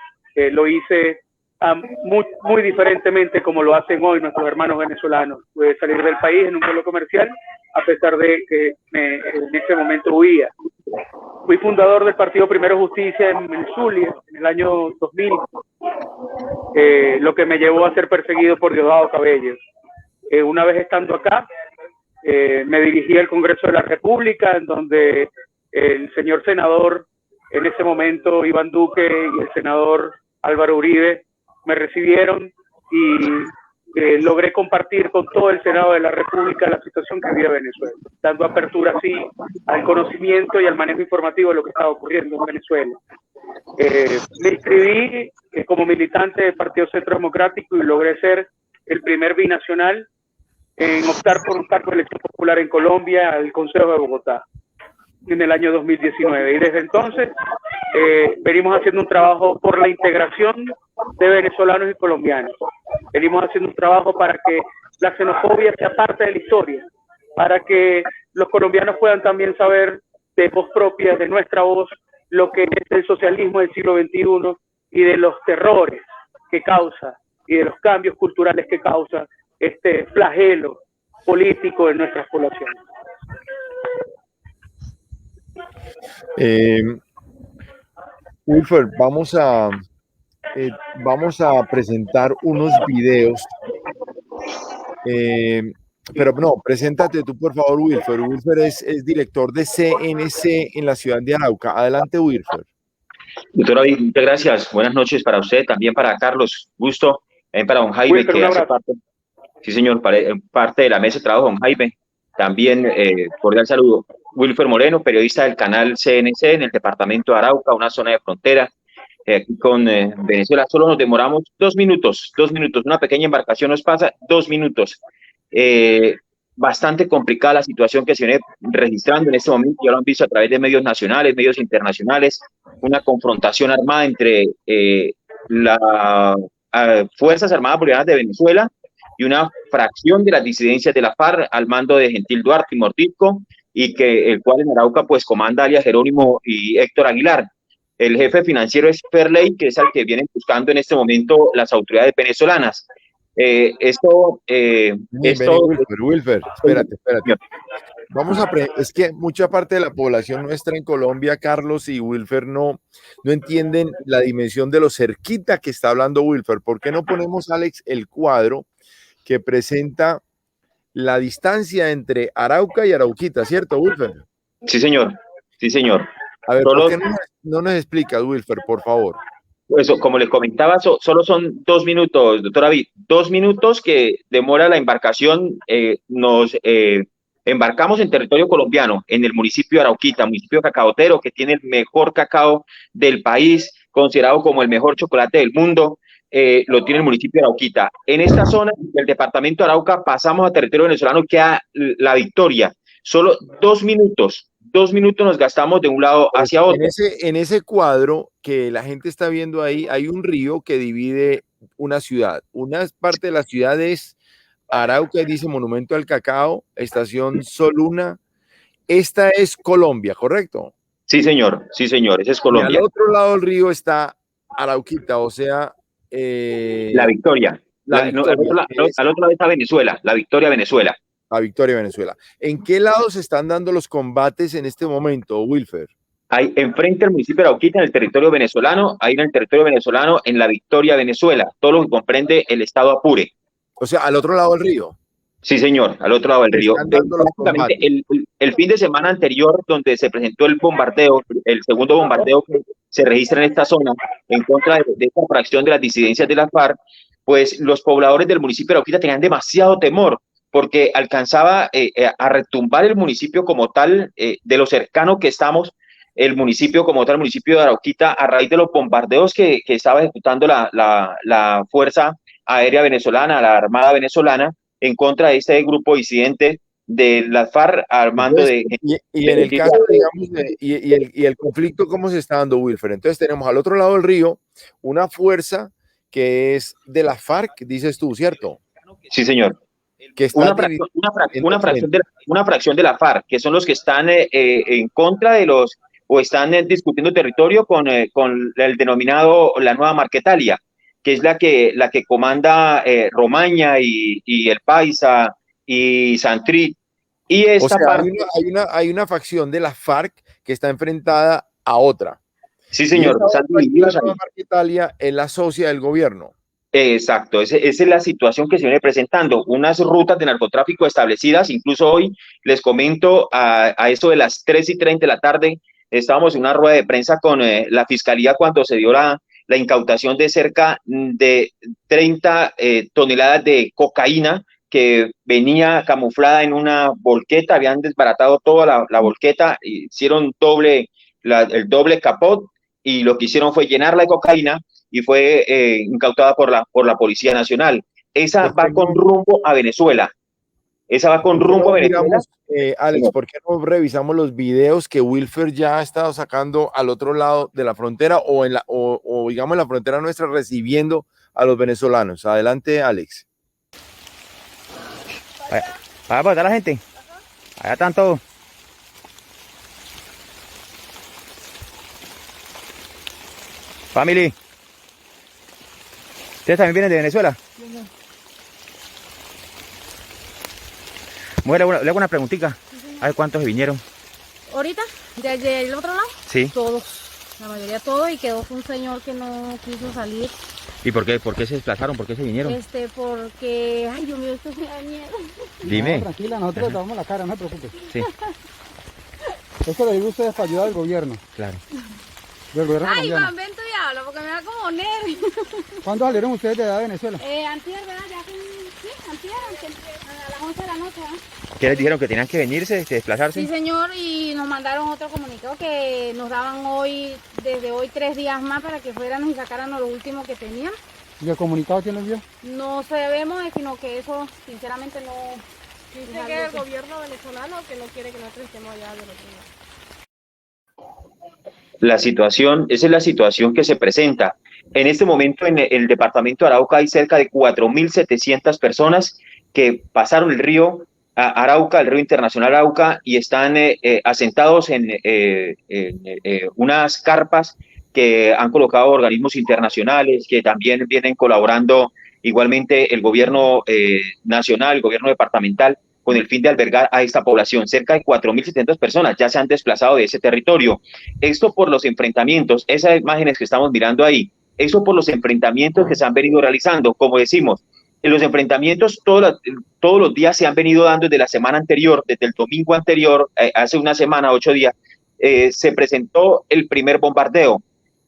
lo hice muy diferentemente como lo hacen hoy nuestros hermanos venezolanos. Pude salir del país en un vuelo comercial a pesar de que en ese momento huía. Fui fundador del Partido Primero Justicia en Zulia en el año 2000, lo que me llevó a ser perseguido por Diosdado Cabello. Una vez estando acá, me dirigí al Congreso de la República, en donde el señor senador, en ese momento Iván Duque, y el senador Álvaro Uribe me recibieron y logré compartir con todo el Senado de la República la situación que vivía Venezuela, dando apertura así al conocimiento y al manejo informativo de lo que estaba ocurriendo en Venezuela. Me inscribí como militante del Partido Centro Democrático y logré ser el primer binacional en optar por un cargo de elección popular en Colombia al Consejo de Bogotá en el año 2019. Y desde entonces venimos haciendo un trabajo por la integración de venezolanos y colombianos. Venimos haciendo un trabajo para que la xenofobia sea parte de la historia, para que los colombianos puedan también saber de voz propia, de nuestra voz, lo que es el socialismo del siglo XXI y de los terrores que causa y de los cambios culturales que causa este flagelo político en nuestras poblaciones. Wilfer, vamos a presentar unos videos. Pero no, preséntate tú, por favor, Wilfer. Wilfer es director de CNC en la ciudad de Arauca. Adelante, Wilfer. Doctor David, muchas gracias. Buenas noches para usted, también para Carlos. Gusto. También para don Jaime, Wilfer, que hace parte, sí, señor, parte de la mesa de trabajo, don Jaime. También, cordial saludo. Wilfer Moreno, periodista del canal CNC en el departamento de Arauca, una zona de frontera con Venezuela. Solo nos demoramos 2 minutos, una pequeña embarcación nos pasa 2 minutos. Bastante complicada la situación que se viene registrando en este momento, ya lo han visto a través de medios nacionales, medios internacionales, una confrontación armada entre las Fuerzas Armadas Bolivarianas de Venezuela y una fracción de las disidencias de la FARC al mando de Gentil Duarte y Mordisco, y que el cual en Arauca pues comanda alias Jerónimo y Héctor Aguilar. El jefe financiero es Ferley, que es al que vienen buscando en este momento las autoridades venezolanas. Wilfer, espérate. Es que mucha parte de la población nuestra en Colombia, Carlos y Wilfer, no entienden la dimensión de lo cerquita que está hablando Wilfer. ¿Por qué no ponemos, Alex, el cuadro que presenta la distancia entre Arauca y Arauquita, ¿cierto, Wilfer? Sí, señor. Sí, señor. A ver, ¿por qué no nos explicas, Wilfer, por favor? Eso, como les comentaba, solo son 2 minutos, doctor David, 2 minutos que demora la embarcación. Nos embarcamos en territorio colombiano, en el municipio de Arauquita, municipio cacaotero, que tiene el mejor cacao del país, considerado como el mejor chocolate del mundo. Lo tiene el municipio de Arauquita. En esta zona del departamento de Arauca pasamos a territorio venezolano, queda La Victoria. Solo 2 minutos. 2 minutos nos gastamos de un lado hacia otro. En ese cuadro que la gente está viendo ahí, hay un río que divide una ciudad. Una parte de la ciudad es Arauca, dice Monumento al Cacao, estación Soluna. Esta es Colombia, ¿correcto? Sí, señor, esa es Colombia. Y al otro lado del río está Arauquita, o sea... La Victoria. Al otro lado está Venezuela, La Victoria, Venezuela. La Victoria, Venezuela. ¿En qué lado se están dando los combates en este momento, Wilfer? Hay enfrente al municipio de Arauquita, en el territorio venezolano, ahí en el territorio venezolano, en La Victoria, Venezuela, todo lo que comprende el estado Apure. O sea, al otro lado del río. Sí, señor, al otro lado del río. El fin de semana anterior, donde se presentó el bombardeo, el segundo bombardeo que se registra en esta zona, en contra de esta fracción de las disidencias de la FARC, pues los pobladores del municipio de Arauquita tenían demasiado temor, porque alcanzaba a retumbar el municipio como tal, de lo cercano que estamos, el municipio como tal, el municipio de Arauquita, a raíz de los bombardeos que estaba ejecutando la Fuerza Aérea Venezolana, la Armada Venezolana, en contra de este grupo disidente de las FARC al mando de... Y en el caso, digamos, y el conflicto, ¿cómo se está dando, Wilfer? Entonces tenemos al otro lado del río una fuerza que es de la FARC, dices tú, ¿cierto? Sí, señor. Que está una fracción de la FARC, que son los que están en contra de los, o están discutiendo territorio con el denominado la Nueva Marquetalia, que es la que comanda Romaña y el Paisa y Santrí. Y esta parte, hay una facción de la FARC que está enfrentada a otra. Sí, señor. La Nueva Marquetalia es la socia del gobierno. Exacto, esa es la situación que se viene presentando, unas rutas de narcotráfico establecidas. Incluso hoy les comento, a eso de las 3:30 de la tarde, estábamos en una rueda de prensa con la fiscalía cuando se dio la incautación de cerca de 30 toneladas de cocaína que venía camuflada en una volqueta. Habían desbaratado toda la volqueta, hicieron el doble capot y lo que hicieron fue llenarla de cocaína y fue incautada por la Policía Nacional. Esa va con rumbo a Venezuela. Esa va con rumbo a Venezuela. Alex, ¿por qué no revisamos los videos que Wilfer ya ha estado sacando al otro lado de la frontera o digamos en la frontera nuestra recibiendo a los venezolanos? Adelante, Alex. Para botar la gente. Allá están todos. Family. ¿Ustedes también vienen de Venezuela? Mujer, le hago una preguntita. A ver cuántos vinieron. ¿Ahorita? ¿Desde el otro lado? Sí. Todos. La mayoría todos, y quedó un señor que no quiso salir. ¿Y por qué se desplazaron? ¿Por qué se vinieron? Porque, ay Dios mío, esto me da miedo. Dime. No, tranquila, nosotros le damos la cara, no se preocupe. Sí. Esto lo digo ustedes para ayudar al gobierno. Claro. Del gobierno Ay, colombiano. Juan, ven tú y habla, porque me da como nervios. ¿Cuándo salieron ustedes de edad de Venezuela? Antier, ¿verdad? Ya sí, antier, a las 11 de la noche, ¿verdad? ¿Qué les dijeron? ¿Que tenían que venirse, que desplazarse? Sí, señor, y nos mandaron otro comunicado que nos daban desde hoy 3 días más para que fuéramos y sacáramos lo último que tenían. ¿Y el comunicado quién lo envió? No sabemos, sino que eso, sinceramente, no... Dice que el gobierno venezolano que no quiere que nosotros estemos allá de los días. Esa es la situación que se presenta. En este momento en el departamento de Arauca hay cerca de 4.700 personas que pasaron el río Arauca, el río internacional Arauca, y están asentados en unas carpas que han colocado organismos internacionales, que también vienen colaborando igualmente el gobierno nacional, el gobierno departamental, con el fin de albergar a esta población. Cerca de 4.700 personas ya se han desplazado de ese territorio. Esto por los enfrentamientos, esas imágenes que estamos mirando ahí, eso por los enfrentamientos que se han venido realizando. Como decimos, en los enfrentamientos todos los días se han venido dando desde la semana anterior, desde el domingo anterior, hace una semana, 8 días, se presentó el primer bombardeo.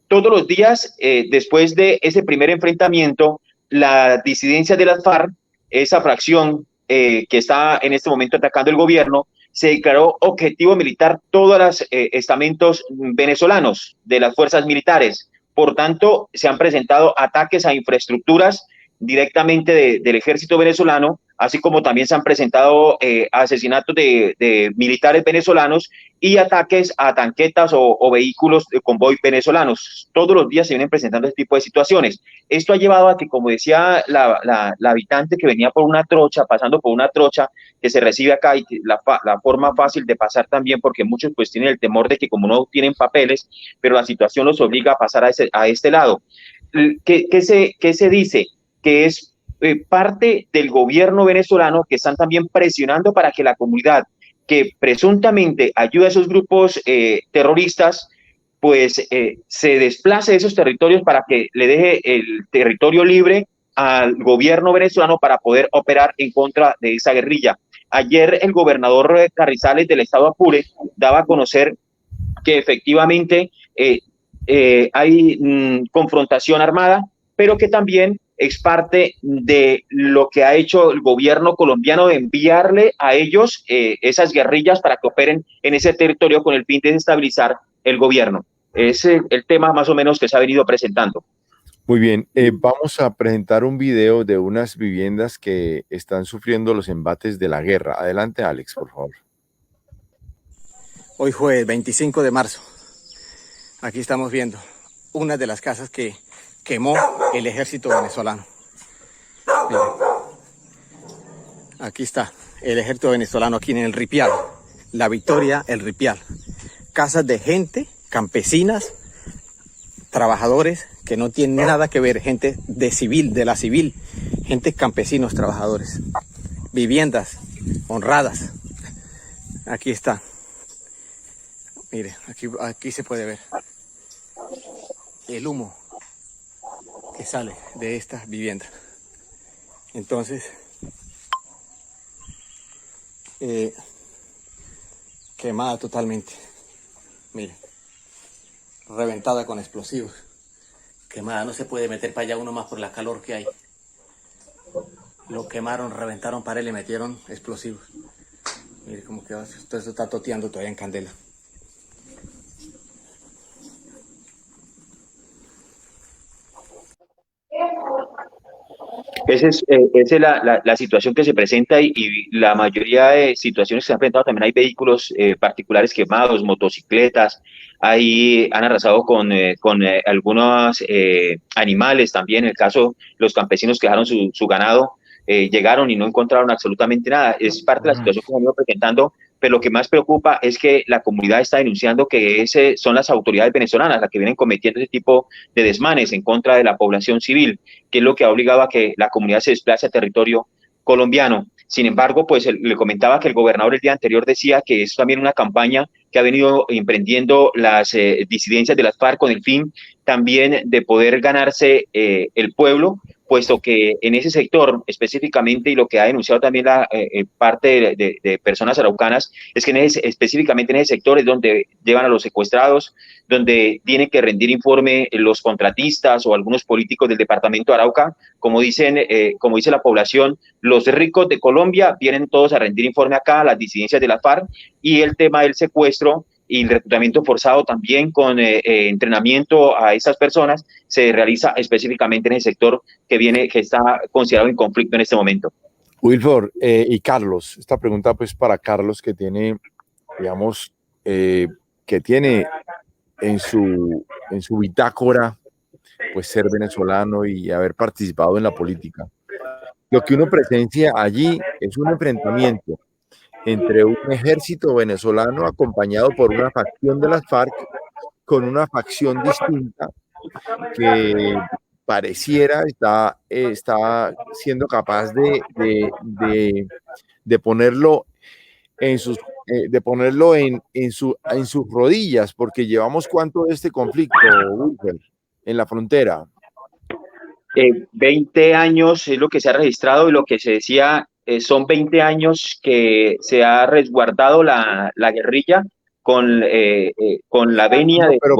Todos los días, después de ese primer enfrentamiento, la disidencia de las FARC, esa fracción que está en este momento atacando el gobierno, se declaró objetivo militar todos los estamentos venezolanos de las fuerzas militares. Por tanto, se han presentado ataques a infraestructuras directamente del ejército venezolano, así como también se han presentado asesinatos de militares venezolanos y ataques a tanquetas o vehículos de convoy venezolanos. Todos los días se vienen presentando este tipo de situaciones. Esto ha llevado a que, como decía la habitante que venía por una trocha, pasando por una trocha que se recibe acá, y la forma fácil de pasar también, porque muchos pues tienen el temor de que como no tienen papeles, pero la situación los obliga a pasar a este lado. ¿Qué se dice? Que es parte del gobierno venezolano, que están también presionando para que la comunidad que presuntamente ayuda a esos grupos terroristas, pues se desplace de esos territorios para que le deje el territorio libre al gobierno venezolano para poder operar en contra de esa guerrilla. Ayer el gobernador Carrizales del estado Apure daba a conocer que efectivamente hay confrontación armada, pero que también es parte de lo que ha hecho el gobierno colombiano de enviarle a ellos esas guerrillas para que operen en ese territorio con el fin de desestabilizar el gobierno. Es el tema más o menos que se ha venido presentando. Muy bien, vamos a presentar un video de unas viviendas que están sufriendo los embates de la guerra. Adelante, Alex, por favor. Hoy fue el 25 de marzo. Aquí estamos viendo una de las casas que quemó el ejército venezolano. Miren. Aquí está el ejército venezolano, aquí en el Ripial. La Victoria, el Ripial. Casas de gente, campesinas, trabajadores que no tienen nada que ver, gente de la civil, gente campesinos, trabajadores. Viviendas honradas. Aquí está. Mire, aquí se puede ver el humo que sale de esta vivienda. Entonces, quemada totalmente. Miren, reventada con explosivos. Quemada, no se puede meter para allá uno más por la calor que hay. Lo quemaron, reventaron para él, le metieron explosivos. Mire cómo quedó, todo esto está toteando todavía en candela. Esa es la situación que se presenta y la mayoría de situaciones que se han presentado también hay vehículos particulares quemados, motocicletas, ahí han arrasado con algunos animales también. En el caso, los campesinos que dejaron su ganado, llegaron y no encontraron absolutamente nada. Es parte de la situación que se ha venido presentando, pero lo que más preocupa es que la comunidad está denunciando que son las autoridades venezolanas las que vienen cometiendo ese tipo de desmanes en contra de la población civil, que es lo que ha obligado a que la comunidad se desplace a territorio colombiano. Sin embargo, pues le comentaba que el gobernador el día anterior decía que es también una campaña que ha venido emprendiendo las disidencias de las FARC con el fin también de poder ganarse el pueblo, puesto que en ese sector específicamente, y lo que ha denunciado también la parte de personas araucanas, es que específicamente en ese sector es donde llevan a los secuestrados, donde tienen que rendir informe los contratistas o algunos políticos del departamento de Arauca, como dice la población, los ricos de Colombia vienen todos a rendir informe acá a las disidencias de la FARC, y el tema del secuestro y el reclutamiento forzado también con entrenamiento a esas personas se realiza específicamente en el sector que está considerado en conflicto en este momento. Wilford y Carlos, esta pregunta pues para Carlos, que tiene, digamos, que tiene en su bitácora pues ser venezolano y haber participado en la política. Lo que uno presencia allí es un enfrentamiento entre un ejército venezolano acompañado por una facción de las FARC con una facción distinta que pareciera está siendo capaz de ponerlo en sus rodillas, porque llevamos ¿cuánto de este conflicto, Wilfer, en la frontera? 20 años es lo que se ha registrado, y lo que se decía son 20 años que se ha resguardado la guerrilla con la venia de... Pero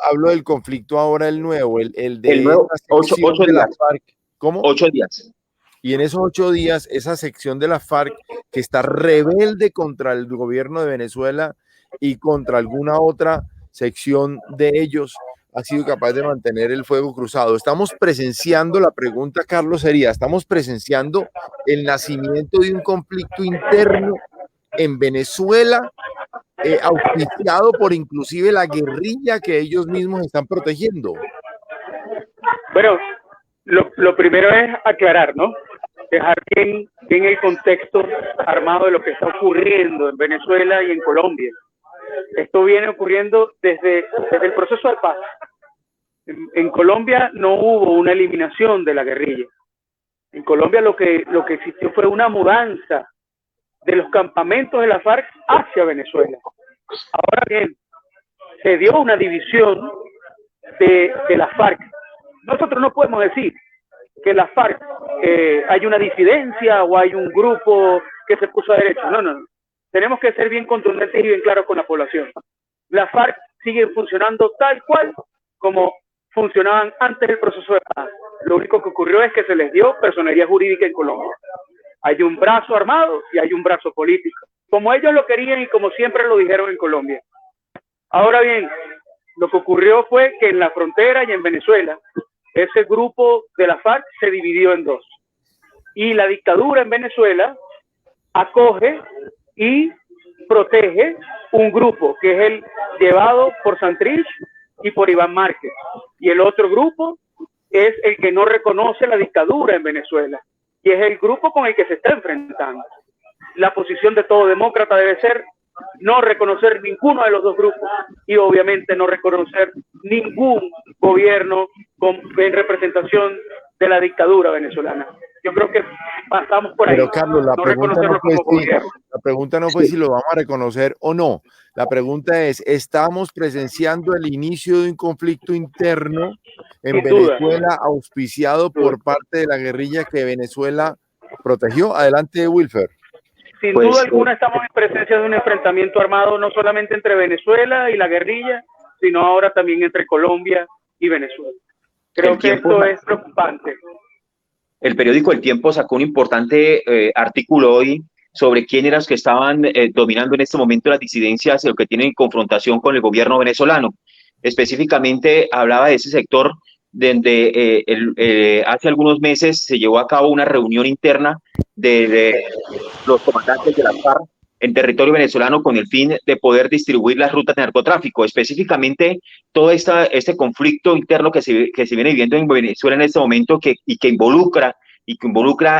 hablo del conflicto ahora, el nuevo, el de nuevo, 8 de la FARC. ¿Cómo? 8 días. Y en esos 8 días, esa sección de la FARC que está rebelde contra el gobierno de Venezuela y contra alguna otra sección de ellos, ha sido capaz de mantener el fuego cruzado. Estamos presenciando, la pregunta, Carlos, sería, ¿estamos presenciando el nacimiento de un conflicto interno en Venezuela, auspiciado por inclusive la guerrilla que ellos mismos están protegiendo? Bueno, lo primero es aclarar, ¿no? Dejar bien el contexto armado de lo que está ocurriendo en Venezuela y en Colombia. Esto viene ocurriendo desde el proceso de paz. En Colombia no hubo una eliminación de la guerrilla. En Colombia lo que existió fue una mudanza de los campamentos de la FARC hacia Venezuela. Ahora bien, se dio una división de la FARC. Nosotros no podemos decir que la FARC hay una disidencia o hay un grupo que se puso a derecha. No. Tenemos que ser bien contundentes y bien claros con la población. La FARC sigue funcionando tal cual como funcionaban antes del proceso de paz. Lo único que ocurrió es que se les dio personería jurídica en Colombia. Hay un brazo armado y hay un brazo político, como ellos lo querían y como siempre lo dijeron en Colombia. Ahora bien, lo que ocurrió fue que en la frontera y en Venezuela, ese grupo de la FARC se dividió en dos. Y la dictadura en Venezuela acoge y protege un grupo que es el llevado por Santrich y por Iván Márquez. Y el otro grupo es el que no reconoce la dictadura en Venezuela. Y es el grupo con el que se está enfrentando. La posición de todo demócrata debe ser no reconocer ninguno de los dos grupos y obviamente no reconocer ningún gobierno en representación de la dictadura venezolana. Yo creo que pasamos por ahí. Pero Carlos, la pregunta no fue si lo vamos a reconocer o no. La pregunta es, ¿estamos presenciando el inicio de un conflicto interno en Venezuela auspiciado por parte de la guerrilla que Venezuela protegió? Adelante, Wilfer. Sin duda alguna estamos en presencia de un enfrentamiento armado no solamente entre Venezuela y la guerrilla, sino ahora también entre Colombia y Venezuela. Creo que esto es preocupante. El periódico El Tiempo sacó un importante artículo hoy sobre quién eran los que estaban dominando en este momento las disidencias, lo que tienen confrontación con el gobierno venezolano. Específicamente hablaba de ese sector donde hace algunos meses se llevó a cabo una reunión interna de los comandantes de la FARC en territorio venezolano con el fin de poder distribuir las rutas de narcotráfico. Específicamente, todo este conflicto interno que se viene viviendo en Venezuela en este momento y que involucra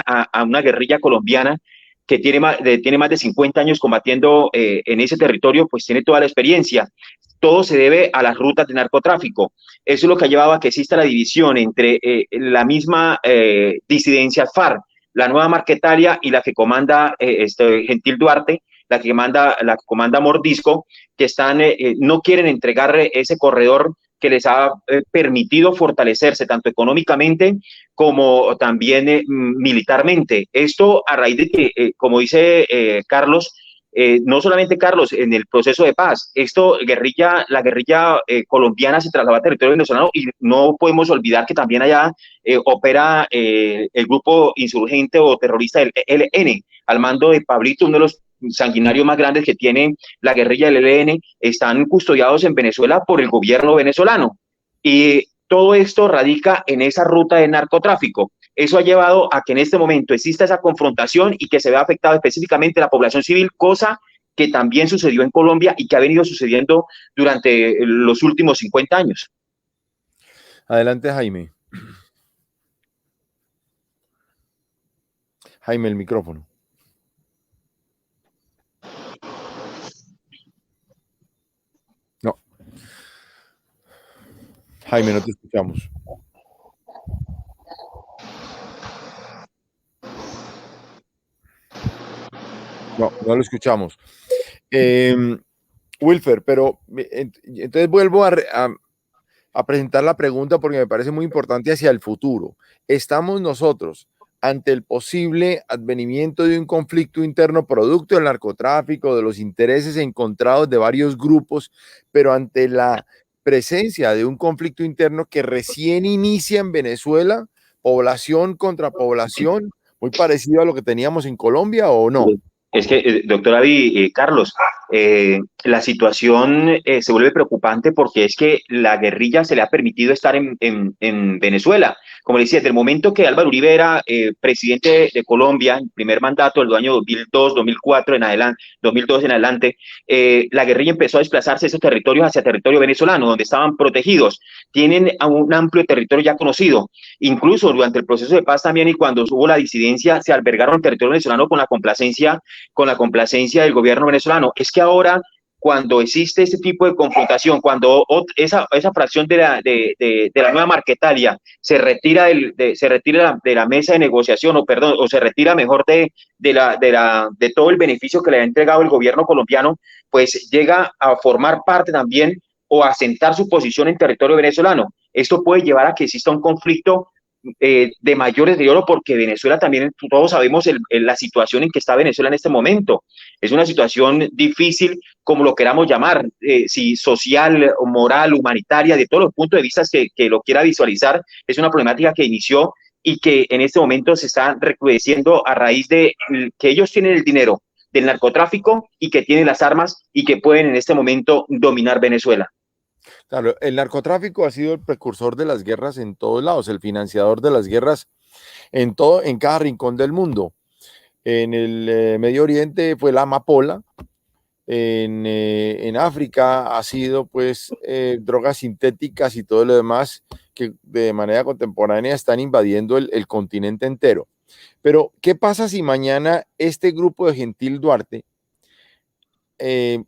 a una guerrilla colombiana que tiene más de 50 años combatiendo en ese territorio, pues tiene toda la experiencia. Todo se debe a las rutas de narcotráfico. Eso es lo que ha llevado a que exista la división entre la misma disidencia FARC, la nueva Marquetalia y la que comanda Gentil Duarte, la que comanda Mordisco, que no quieren entregar ese corredor que les ha permitido fortalecerse tanto económicamente como también militarmente. Esto a raíz de que, como dice Carlos, no solamente Carlos, en el proceso de paz, la guerrilla colombiana se trasladó a territorio venezolano y no podemos olvidar que también allá opera el grupo insurgente o terrorista del ELN, al mando de Pablito, uno de los sanguinarios más grandes que tiene la guerrilla del ELN, están custodiados en Venezuela por el gobierno venezolano. Y todo esto radica en esa ruta de narcotráfico. Eso ha llevado a que en este momento exista esa confrontación y que se vea afectada específicamente la población civil, cosa que también sucedió en Colombia y que ha venido sucediendo durante los últimos 50 años. Adelante, Jaime. Jaime, el micrófono. No. Jaime, no te escuchamos. No lo escuchamos. Wilfer, pero entonces vuelvo a presentar la pregunta porque me parece muy importante hacia el futuro. ¿Estamos nosotros ante el posible advenimiento de un conflicto interno producto del narcotráfico, de los intereses encontrados de varios grupos, pero ante la presencia de un conflicto interno que recién inicia en Venezuela, población contra población, muy parecido a lo que teníamos en Colombia, o no? Es que, doctor Avi, Carlos, la situación se vuelve preocupante porque es que la guerrilla se le ha permitido estar en Venezuela. Como le decía, desde el momento que Álvaro Uribe era presidente de Colombia, en primer mandato del año 2002, 2004 en adelante, 2002 en adelante, la guerrilla empezó a desplazarse esos territorios hacia territorio venezolano, donde estaban protegidos. Tienen un amplio territorio ya conocido. Incluso durante el proceso de paz también y cuando hubo la disidencia, se albergaron en territorio venezolano con la complacencia del gobierno venezolano. Es que ahora, cuando existe este tipo de confrontación, cuando esa fracción de la nueva Marquetalia se retira de la mesa de negociación, o se retira mejor de todo el beneficio que le ha entregado el gobierno colombiano, pues llega a formar parte también o a sentar su posición en territorio venezolano. Esto puede llevar a que exista un conflicto de mayor deterioro, porque Venezuela también, todos sabemos la situación en que está Venezuela en este momento. Es una situación difícil, como lo queramos llamar, si social, moral, humanitaria, de todos los puntos de vista que lo quiera visualizar. Es una problemática que inició y que en este momento se está recrudeciendo a raíz de que ellos tienen el dinero del narcotráfico y que tienen las armas y que pueden en este momento dominar Venezuela. Claro, el narcotráfico ha sido el precursor de las guerras en todos lados, el financiador de las guerras en cada rincón del mundo. En el Medio Oriente fue la amapola, en África ha sido pues drogas sintéticas y todo lo demás que de manera contemporánea están invadiendo el continente entero. Pero, ¿qué pasa si mañana este grupo de Gentil Duarte,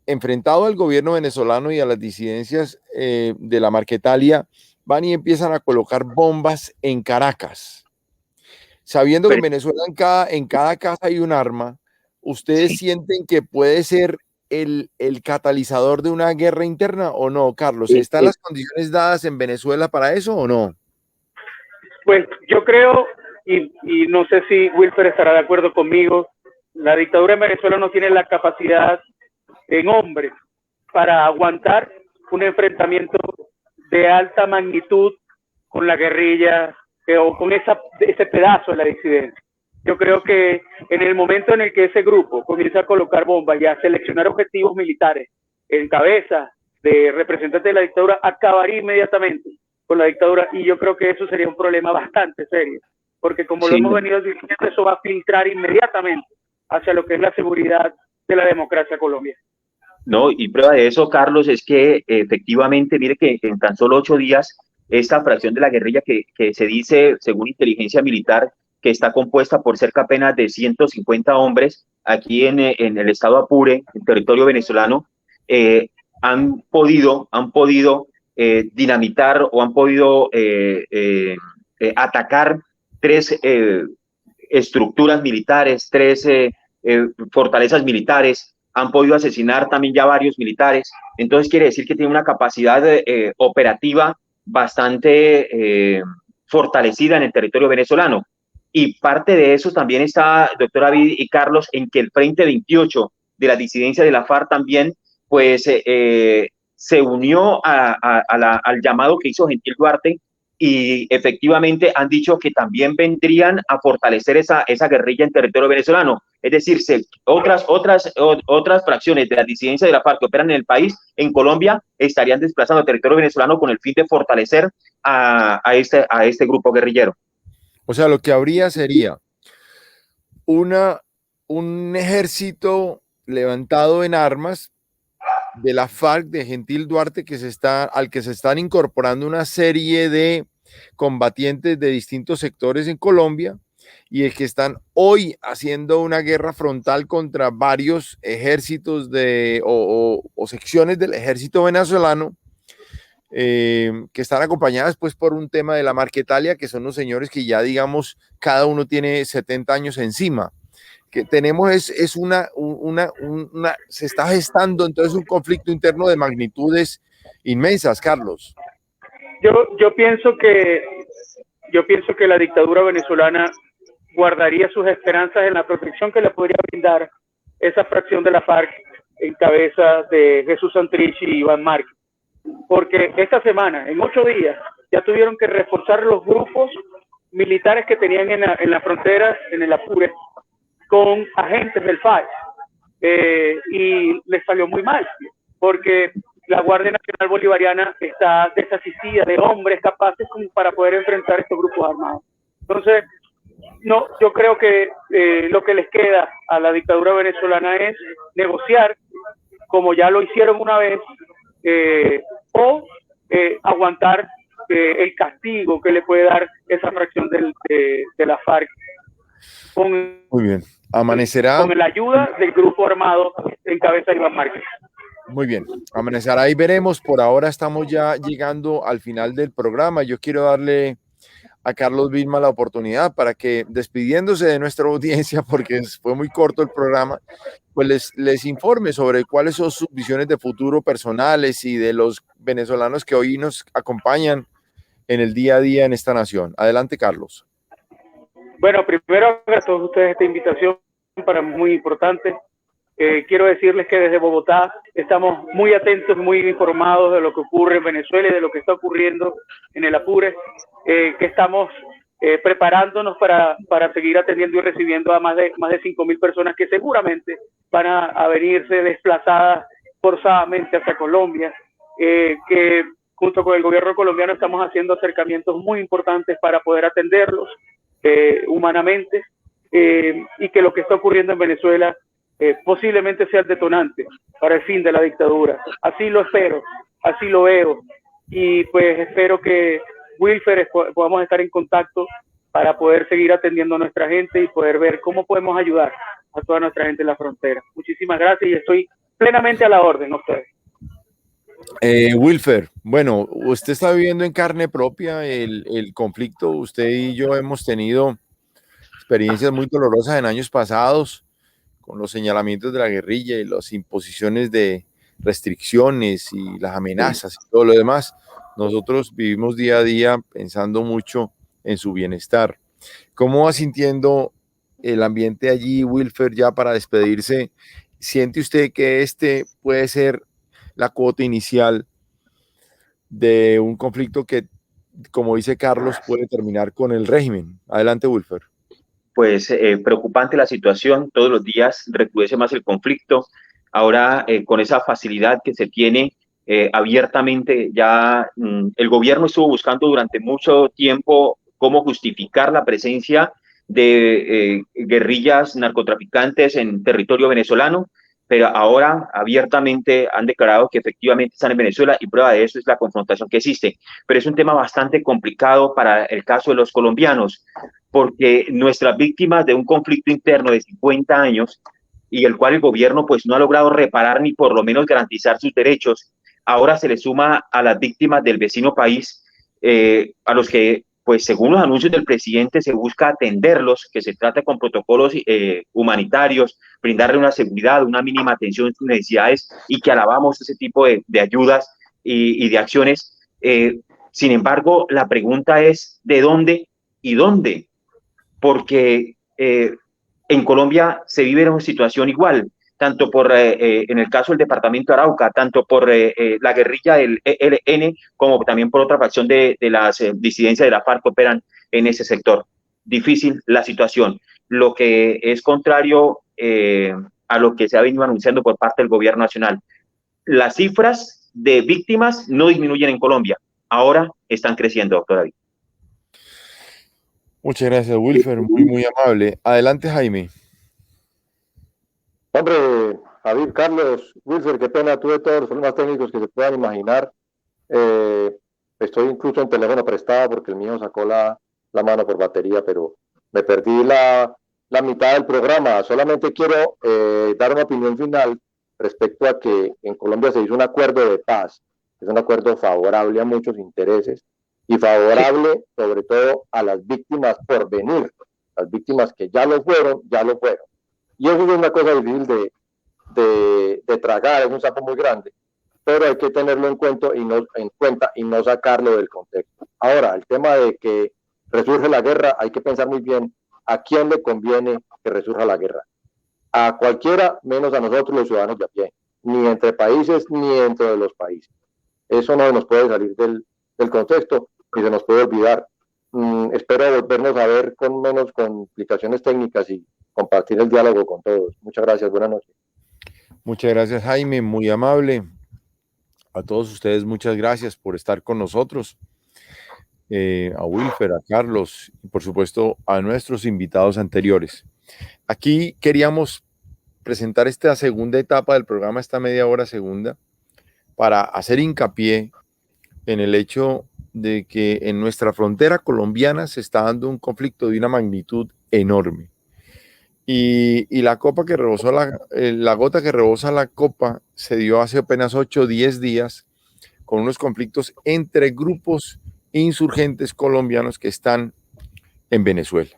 enfrentado al gobierno venezolano y a las disidencias de la Marquetalia, van y empiezan a colocar bombas en Caracas? Sabiendo que en Venezuela en cada casa hay un arma, ¿ustedes sienten que puede ser el catalizador de una guerra interna o no, Carlos? ¿Están las condiciones dadas en Venezuela para eso o no? Pues yo creo, y no sé si Wilfer estará de acuerdo conmigo, la dictadura en Venezuela no tiene la capacidad en hombres para aguantar un enfrentamiento de alta magnitud con la guerrilla o con ese pedazo de la disidencia. Yo creo que en el momento en el que ese grupo comienza a colocar bombas y a seleccionar objetivos militares en cabeza de representantes de la dictadura, acabaría inmediatamente con la dictadura, y yo creo que eso sería un problema bastante serio, porque como lo hemos venido diciendo, eso va a filtrar inmediatamente hacia lo que es la seguridad de la democracia colombiana. No, y prueba de eso, Carlos, es que efectivamente, mire que en tan solo 8 días, esta fracción de la guerrilla que se dice, según inteligencia militar, que está compuesta por cerca apenas de 150 hombres aquí en el estado Apure, en territorio venezolano, han podido dinamitar o han podido atacar 3 estructuras militares, 3 fortalezas militares, han podido asesinar también ya varios militares. Entonces quiere decir que tiene una capacidad operativa bastante fortalecida en el territorio venezolano. Y parte de eso también está, doctora David y Carlos, en que el Frente 28 de la disidencia de la FARC también pues se unió al llamado que hizo Gentil Duarte, y efectivamente han dicho que también vendrían a fortalecer esa guerrilla en territorio venezolano. Es decir, otras fracciones de la disidencia de la FARC que operan en el país, en Colombia, estarían desplazando al territorio venezolano con el fin de fortalecer a este grupo guerrillero. O sea, lo que habría sería un ejército levantado en armas de la FARC, de Gentil Duarte, al que se están incorporando una serie de combatientes de distintos sectores en Colombia, y el que están hoy haciendo una guerra frontal contra varios ejércitos o secciones del ejército venezolano, que están acompañadas pues por un tema de la Marquetalia, que son los señores que ya digamos cada uno tiene 70 años encima. Que tenemos se está gestando entonces un conflicto interno de magnitudes inmensas, Carlos. Yo pienso que la dictadura venezolana guardaría sus esperanzas en la protección que le podría brindar esa fracción de la FARC en cabeza de Jesús Santrich y Iván Márquez, porque esta semana, en 8 días, ya tuvieron que reforzar los grupos militares que tenían en la frontera, en el Apure, con agentes del FARC, y les salió muy mal, porque la Guardia Nacional Bolivariana está desasistida de hombres capaces como para poder enfrentar estos grupos armados. Entonces, no, yo creo que lo que les queda a la dictadura venezolana es negociar, como ya lo hicieron una vez, o aguantar el castigo que le puede dar esa fracción de la FARC. Muy bien. Amanecerá. Con la ayuda del grupo armado en cabeza de Iván Márquez. Muy bien. Amanecerá y veremos. Por ahora estamos ya llegando al final del programa. Yo quiero darle a Carlos Vilma la oportunidad para que, despidiéndose de nuestra audiencia, porque fue muy corto el programa, pues les informe sobre cuáles son sus visiones de futuro personales y de los venezolanos que hoy nos acompañan en el día a día en esta nación. Adelante, Carlos. Bueno, primero a todos ustedes esta invitación para mí muy importante. Quiero decirles que desde Bogotá estamos muy atentos, muy informados de lo que ocurre en Venezuela y de lo que está ocurriendo en el Apure, que estamos preparándonos para seguir atendiendo y recibiendo a más de 5.000 personas que seguramente van a venirse desplazadas forzadamente hacia Colombia, que junto con el gobierno colombiano estamos haciendo acercamientos muy importantes para poder atenderlos humanamente, y que lo que está ocurriendo en Venezuela posiblemente sea el detonante para el fin de la dictadura. Así lo espero, así lo veo, y pues espero que Wilfer podamos estar en contacto para poder seguir atendiendo a nuestra gente y poder ver cómo podemos ayudar a toda nuestra gente en la frontera. Muchísimas gracias y estoy plenamente a la orden a ustedes. Wilfer, bueno, usted está viviendo en carne propia el conflicto. Usted y yo hemos tenido experiencias muy dolorosas en años pasados con los señalamientos de la guerrilla y las imposiciones de restricciones y las amenazas y todo lo demás. Nosotros vivimos día a día pensando mucho en su bienestar. ¿Cómo va sintiendo el ambiente allí, Wilfer, ya para despedirse? ¿Siente usted que este puede ser la cuota inicial de un conflicto que, como dice Carlos, puede terminar con el régimen? Adelante, Wilfer. Pues preocupante la situación, todos los días recrudece más el conflicto. Ahora, con esa facilidad que se tiene abiertamente. Ya el gobierno estuvo buscando durante mucho tiempo cómo justificar la presencia de guerrillas narcotraficantes en territorio venezolano, pero ahora abiertamente han declarado que efectivamente están en Venezuela, y prueba de eso es la confrontación que existe. Pero es un tema bastante complicado para el caso de los colombianos, porque nuestras víctimas de un conflicto interno de 50 años, y el cual el gobierno pues no ha logrado reparar ni por lo menos garantizar sus derechos, ahora se le suma a las víctimas del vecino país, a los que, pues según los anuncios del presidente, se busca atenderlos, que se trate con protocolos humanitarios, brindarle una seguridad, una mínima atención en sus necesidades, y que alabamos ese tipo de ayudas y de acciones. Sin embargo, la pregunta es ¿de dónde y dónde? Porque en Colombia se vive en una situación igual, tanto por, en el caso del departamento de Arauca, tanto por la guerrilla del ELN, como también por otra facción de las disidencias de la FARC que operan en ese sector. Difícil la situación, lo que es contrario a lo que se ha venido anunciando por parte del gobierno nacional. Las cifras de víctimas no disminuyen en Colombia, ahora están creciendo, doctor David. Muchas gracias, Wilfer, muy amable. Adelante, Jaime. Hombre, David, Carlos, Wilfer, qué pena, tuve todos los problemas técnicos que se puedan imaginar. Estoy incluso en teléfono prestado porque el mío sacó la mano por batería, pero me perdí la mitad del programa. Solamente quiero dar una opinión final respecto a que en Colombia se hizo un acuerdo de paz. Es un acuerdo favorable a muchos intereses y favorable sobre todo a las víctimas por venir, las víctimas que ya lo fueron. Y eso es una cosa difícil de tragar, es un sapo muy grande, pero hay que tenerlo en cuenta y no sacarlo del contexto. Ahora, el tema de que resurge la guerra, hay que pensar muy bien a quién le conviene que resurja la guerra. A cualquiera, menos a nosotros los ciudadanos de a pie, ni entre países ni dentro de los países. Eso no nos puede salir del contexto y se nos puede olvidar. Espero volvernos a ver con menos complicaciones técnicas y compartir el diálogo con todos. Muchas gracias, buenas noches. Muchas gracias, Jaime, muy amable. A todos ustedes, muchas gracias por estar con nosotros. A Wilfer, a Carlos y por supuesto a nuestros invitados anteriores. Aquí queríamos presentar esta segunda etapa del programa, esta media hora segunda, para hacer hincapié en el hecho de que en nuestra frontera colombiana se está dando un conflicto de una magnitud enorme. Y la copa que rebosó la gota que rebosa la copa se dio hace apenas 8 o 10 días con unos conflictos entre grupos insurgentes colombianos que están en Venezuela.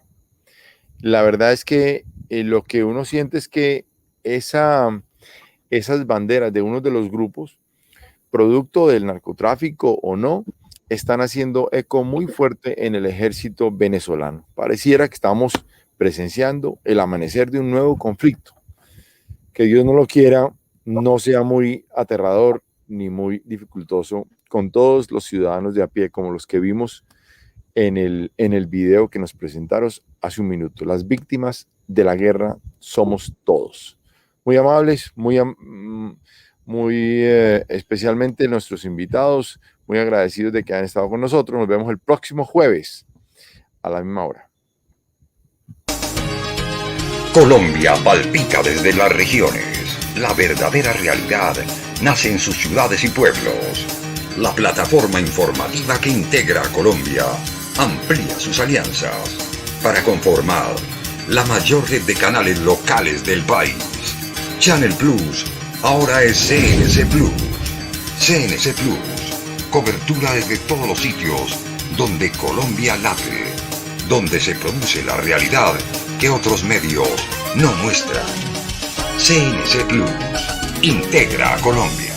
La verdad es que lo que uno siente es que esas banderas de uno de los grupos, producto del narcotráfico o no, están haciendo eco muy fuerte en el ejército venezolano. Pareciera que estamos presenciando el amanecer de un nuevo conflicto. Que Dios no lo quiera, no sea muy aterrador ni muy dificultoso con todos los ciudadanos de a pie, como los que vimos en el video que nos presentaron hace un minuto. Las víctimas de la guerra somos todos. Muy amables, muy especialmente nuestros invitados, muy agradecidos de que hayan estado con nosotros. Nos vemos el próximo jueves a la misma hora. Colombia palpita desde las regiones. La verdadera realidad nace en sus ciudades y pueblos. La plataforma informativa que integra a Colombia amplía sus alianzas para conformar la mayor red de canales locales del país. Channel Plus ahora es CNC Plus. CNC Plus, cobertura desde todos los sitios donde Colombia late, donde se produce la realidad que otros medios no muestran. CNC Plus integra a Colombia.